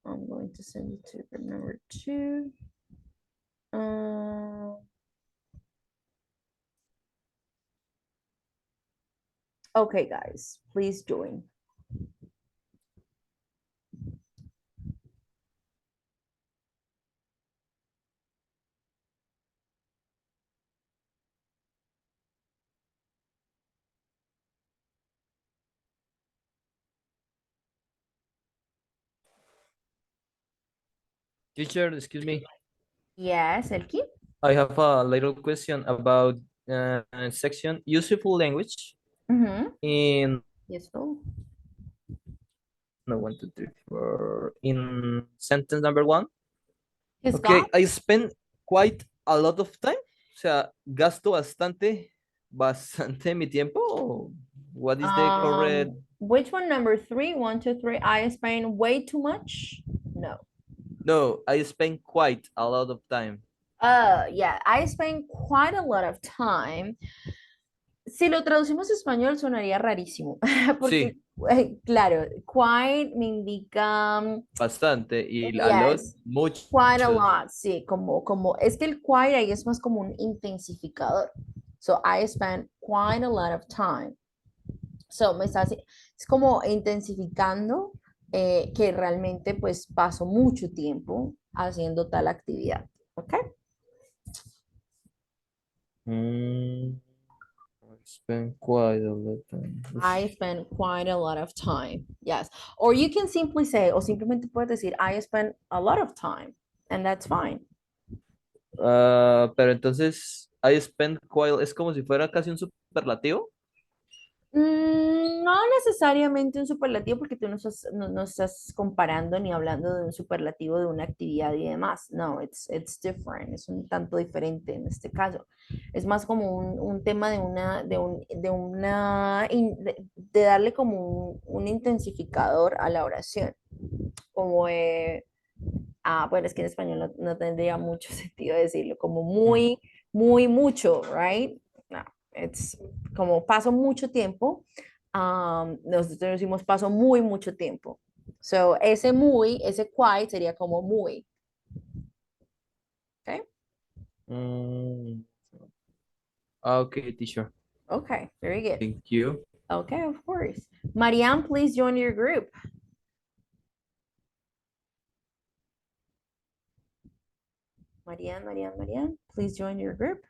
I'm going to send it to group number 2. Okay, guys, please join. Teacher, excuse me. Yes, Elki? I have a little question about section useful language in Yes, so. no 1, 2, 3, 4 in sentence number 1. His Okay, God? I spend quite a lot of time. O sea, gasto bastante mi tiempo. What is the correct? Which one? Number 3, 1, 2, 3. I spend way too much? No. No, I spend quite a lot of time. Yeah, I spend quite a lot of time. Si lo traducimos a español sonaría rarísimo, porque, Sí, claro, quite me indica, bastante. Y a lot, yes, mucho. quite a lot, sí, es que el quite ahí es más como un intensificador. So, I spend quite a lot of time. So, es como intensificando que realmente pues paso mucho tiempo haciendo tal actividad, ¿ok? I spend quite a lot of time. I spend quite a lot of time. Yes. Or you can simply say, o simplemente puedes decir, I spend a lot of time. And that's fine. Pero entonces, I spend quite, es como si fuera casi un superlativo. No necesariamente un superlativo porque tú no estás comparando ni hablando de un superlativo de una actividad y demás. No, it's different. Es un tanto diferente en este caso. Es más como un tema de darle como un intensificador a la oración. Como, bueno, es que en español no tendría mucho sentido decirlo, como muy, muy mucho, right? No, es como paso mucho tiempo. Nosotros decimos paso muy mucho tiempo. So, ese quite sería como muy. Okay? Okay, teacher. Okay, very good. Thank you. Okay, of course. Marianne, please join your group. Marianne, please join your group.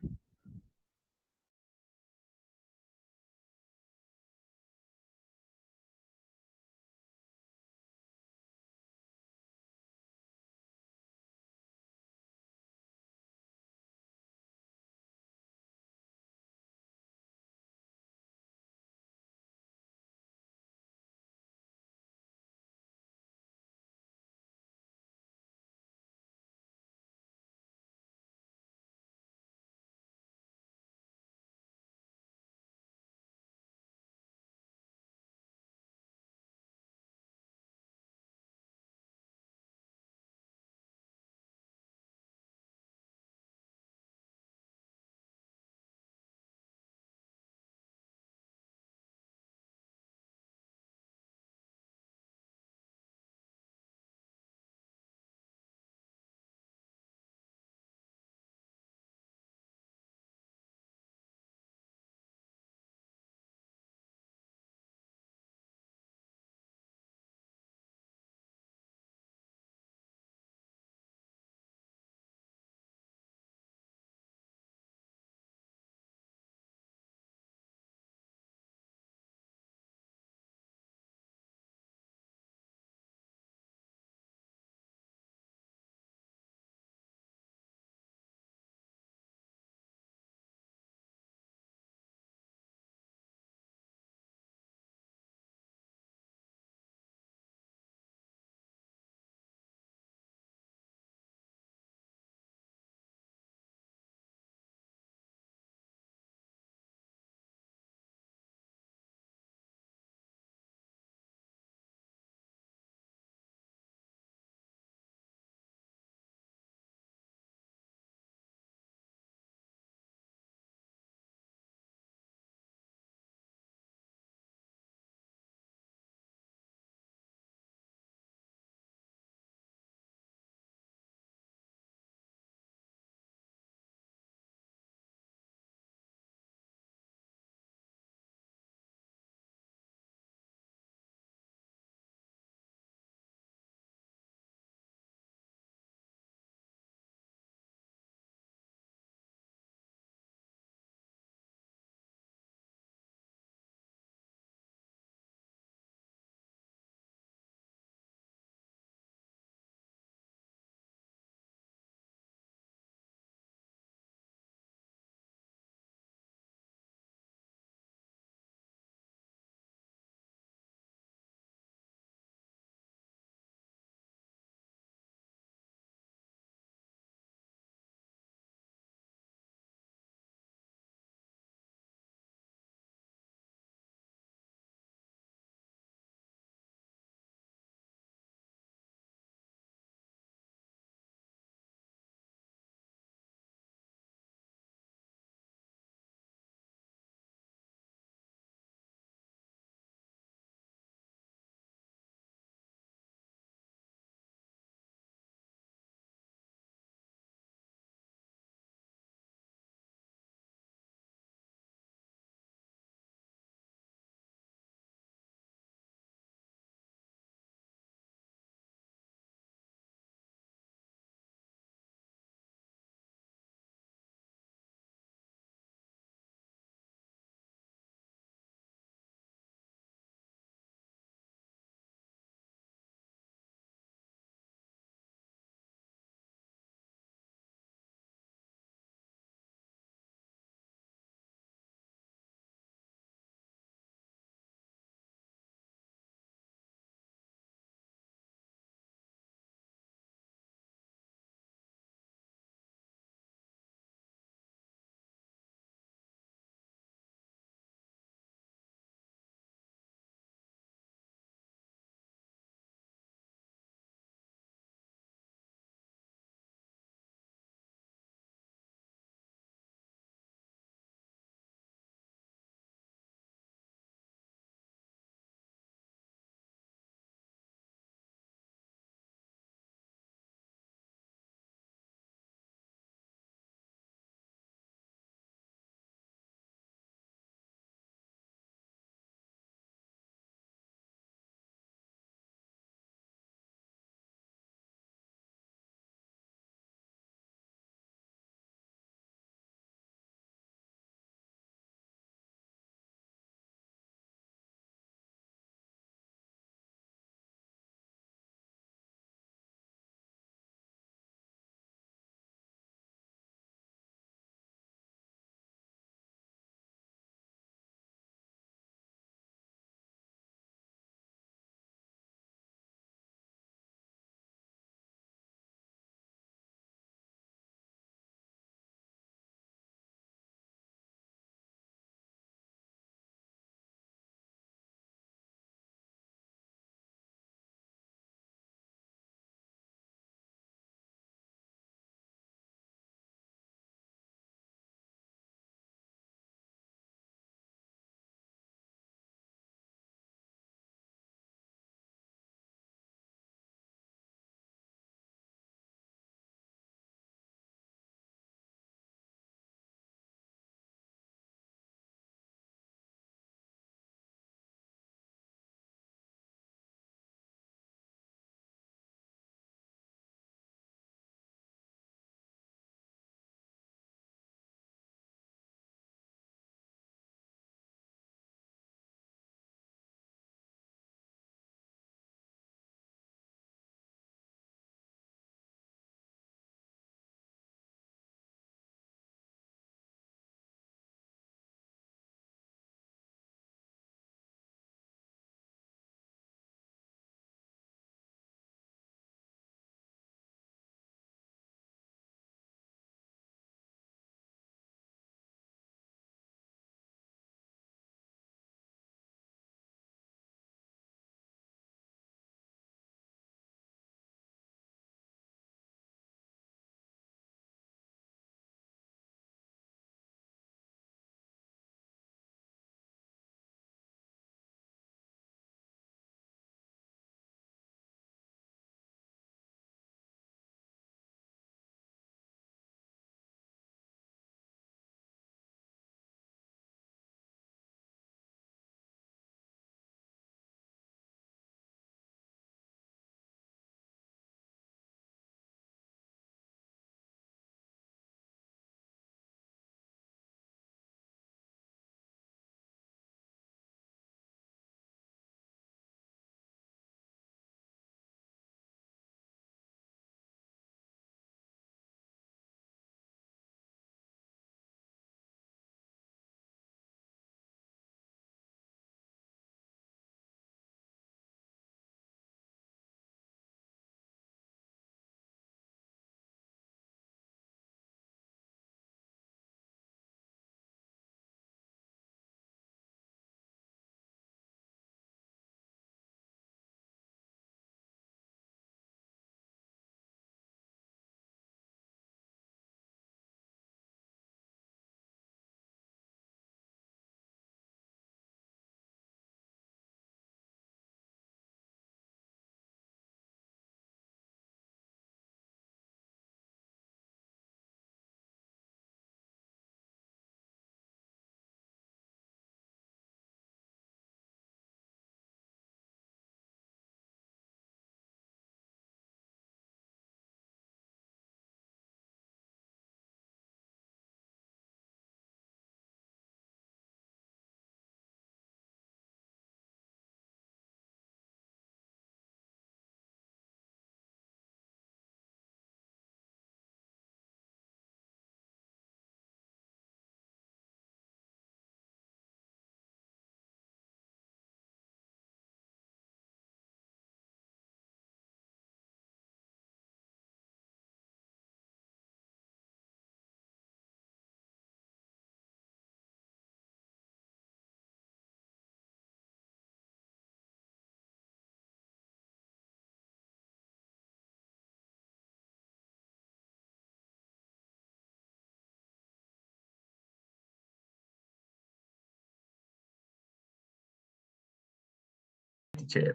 teacher.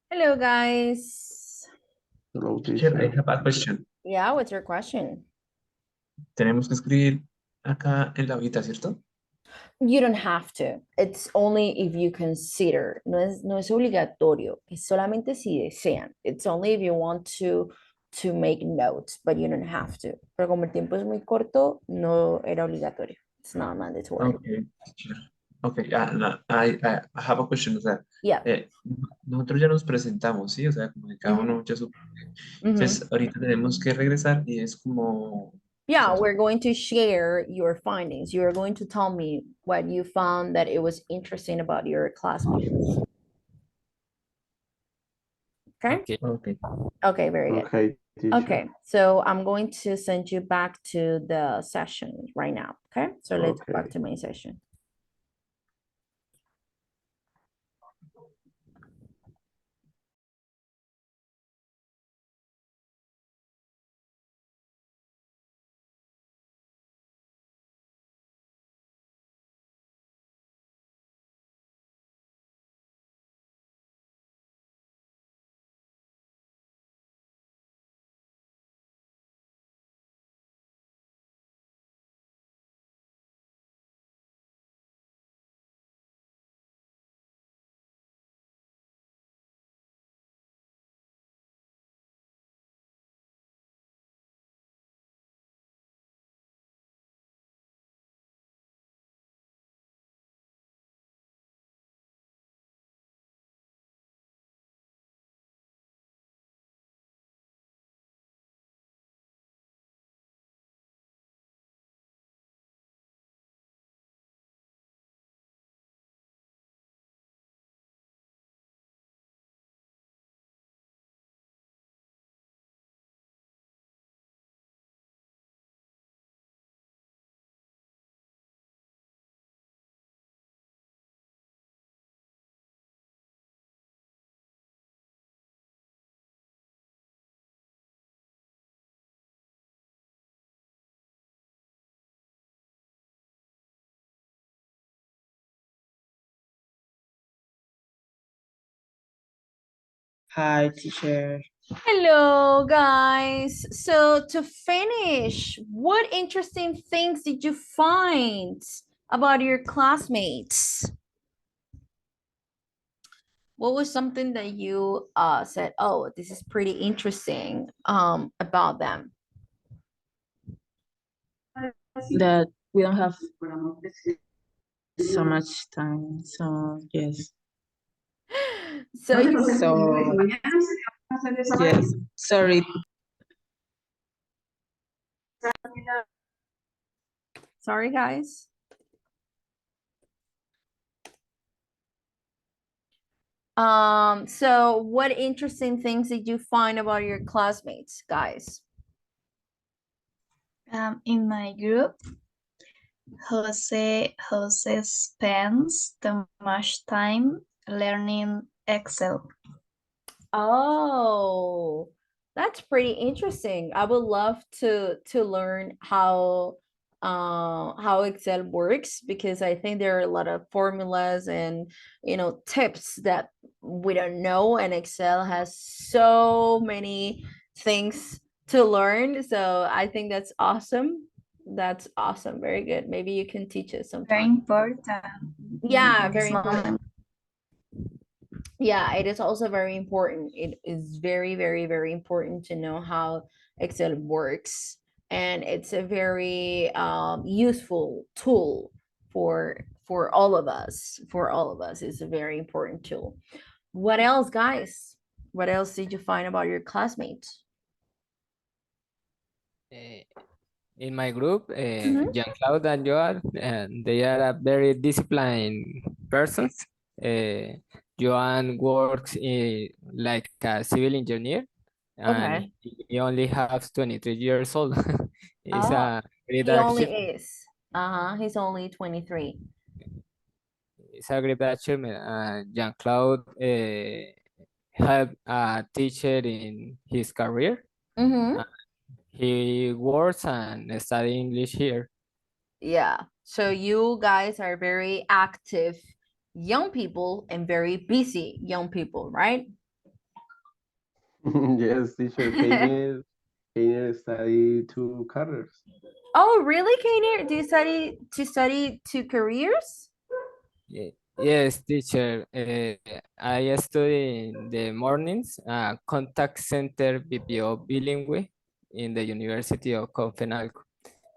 Hello, guys. Hello, Teacher, I teacher. have a question. Yeah, what's your question? Tenemos que escribir acá en la hojita, ¿cierto? You don't have to. It's only if you consider. No es obligatorio. Es solamente si desean. It's only if you want to make notes, but you don't have to. Pero como el tiempo es muy corto, no era obligatorio. It's not mandatory. Okay, teacher. Okay, no, I have a question. O sea, Yeah. nosotros ya nos presentamos, ¿sí? O sea, como que cada uno ya supo. Entonces, ahorita tenemos que regresar y es como... Yeah, we're going to share your findings. You're going to tell me what you found that it was interesting about your classmates. Okay? Okay. Okay, very good. Okay, teacher. Okay, so I'm going to send you back to the session right now. Okay, so let's go back to main session. Hi, teacher. Hello, guys. So to finish, what interesting things did you find about your classmates? What was something that you said, oh, this is pretty interesting about them? That we don't have so much time. So yes. So you yes. Sorry. Sorry, guys. So what interesting things did you find about your classmates, guys? In my group, Jose spends too much time learning Excel. Oh, that's pretty interesting. I would love to learn how Excel works, because I think there are a lot of formulas and tips that we don't know, and Excel has so many things to learn. So I think that's awesome. That's awesome. Very good. Maybe you can teach us Very sometime. important. Yeah, in very this important. moment. Yeah, it is also very important. It is very, very, very important to know how Excel works. And it's a very useful tool for all of us. For all of us, it's a very important tool. What else, guys? What else did you find about your classmates? In my group, Jean-Claude and Joan, they are a very disciplined persons. Joan works like a civil engineer, and Okay. he only has 23 years old. It's Oh, a great he only achievement. is. He's only 23. It's a great achievement. Jean-Claude had a teacher in his career. He works and study English here. Yeah. So you guys are very active young people and very busy young people, right? Yes, teacher. Keiner study two careers. Oh, really, Kainer? Do you study two careers? Yes, teacher. I study in the mornings, contact center BPO bilingual in the University of Copenhagen.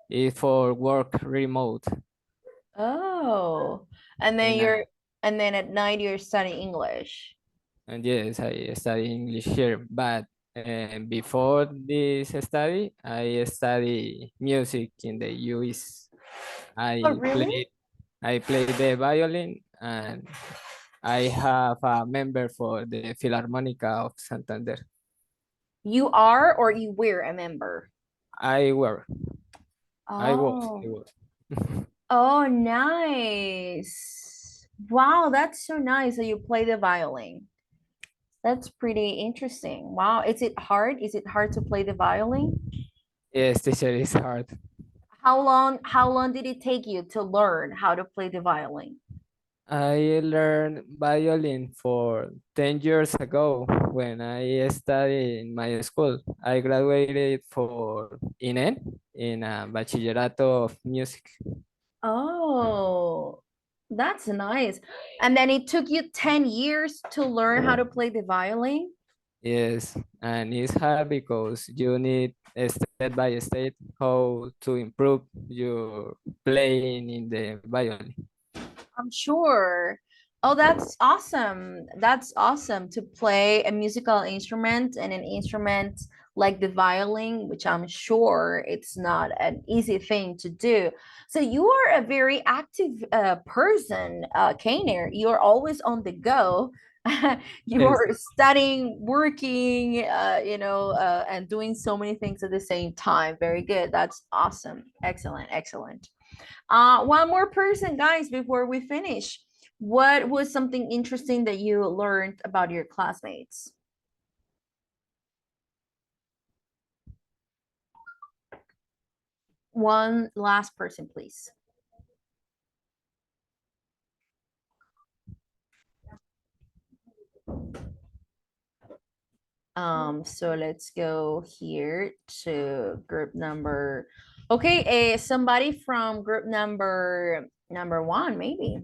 It's for work remote. Oh, and then And, uh, at night you're studying English. and yes, I study English here. But before this study, I study music in the US. Oh, I really? play the violin, and I have a member for the Philharmonica of Santander. You are or you were a member? I were. I was. Oh. I was. Oh, nice. Wow, that's so nice that you play the violin. That's pretty interesting. Wow. Is it hard? Is it hard to play the violin? Yes, teacher, is hard. How long did it take you to learn how to play the violin? I learned violin for 10 years ago when I studied in my school. I graduated for INEN in a Bachillerato of Music. Oh, that's nice. And then it took you 10 years to learn how to play the violin? Yes, and it's hard because you need a step by step how to improve your playing in the violin. I'm sure. Oh, that's awesome. That's awesome to play a musical instrument and an instrument like the violin, which I'm sure it's not an easy thing to do. So you are a very active person, Kainer. You're always on the go. You Yes. are studying, working, and doing so many things at the same time. Very good. That's awesome. Excellent. Excellent. One more person, guys, before we finish. What was something interesting that you learned about your classmates? One last person, please. So let's go here to group number. Okay, somebody from group number one, maybe,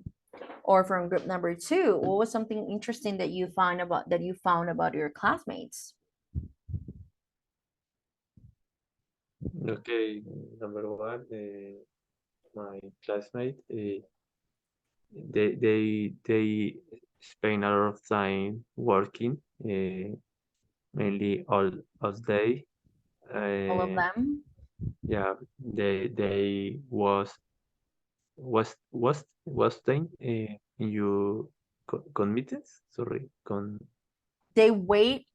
or from group number two. What was something interesting that you found about your classmates? Okay, number one, my classmate, they spend a lot of time working, mainly all day. All of Uh, them? yeah, they was time in your committees. Sorry, they wait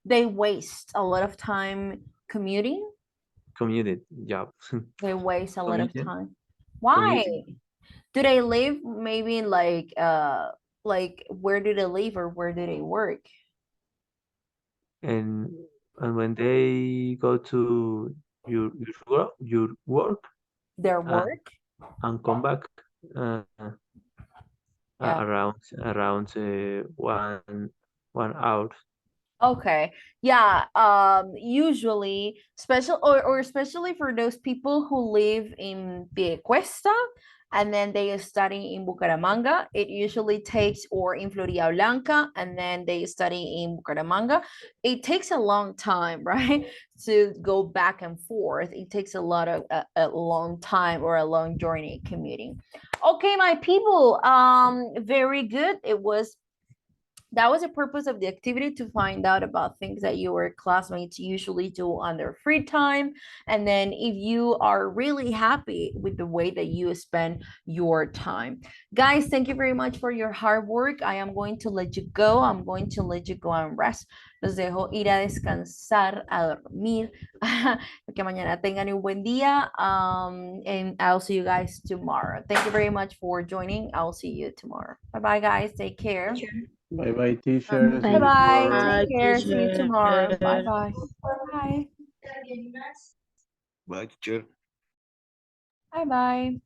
they waste a lot of time commuting. commuted. Yeah, They waste a lot of commuted, time. Why? commuting. Do they live maybe in like where do they live or where do they work? and and when they go to your work Their uh, work? and come back uh, Yeah. around 1 hour. Okay. Yeah. Usually, or especially for those people who live in Piedecuesta and then they study in Bucaramanga, it usually takes, or in Florida Blanca, and then they study in Bucaramanga. It takes a long time, right? To go back and forth. It takes a long time or a long journey commuting. Okay, my people. Very good. That was the purpose of the activity, to find out about things that your classmates usually do on their free time. And then if you are really happy with the way that you spend your time. Guys, thank you very much for your hard work. I am going to let you go. I'm going to let you go and rest. Los dejo ir a descansar, a dormir. Que mañana tengan un buen día. And I'll see you guys tomorrow. Thank you very much for joining. I'll see you tomorrow. Bye bye, guys. Take care. Bye bye, teacher. See Bye you bye. tomorrow. Take care. See you tomorrow. Bye bye. Bye. Bye, teacher. Bye bye.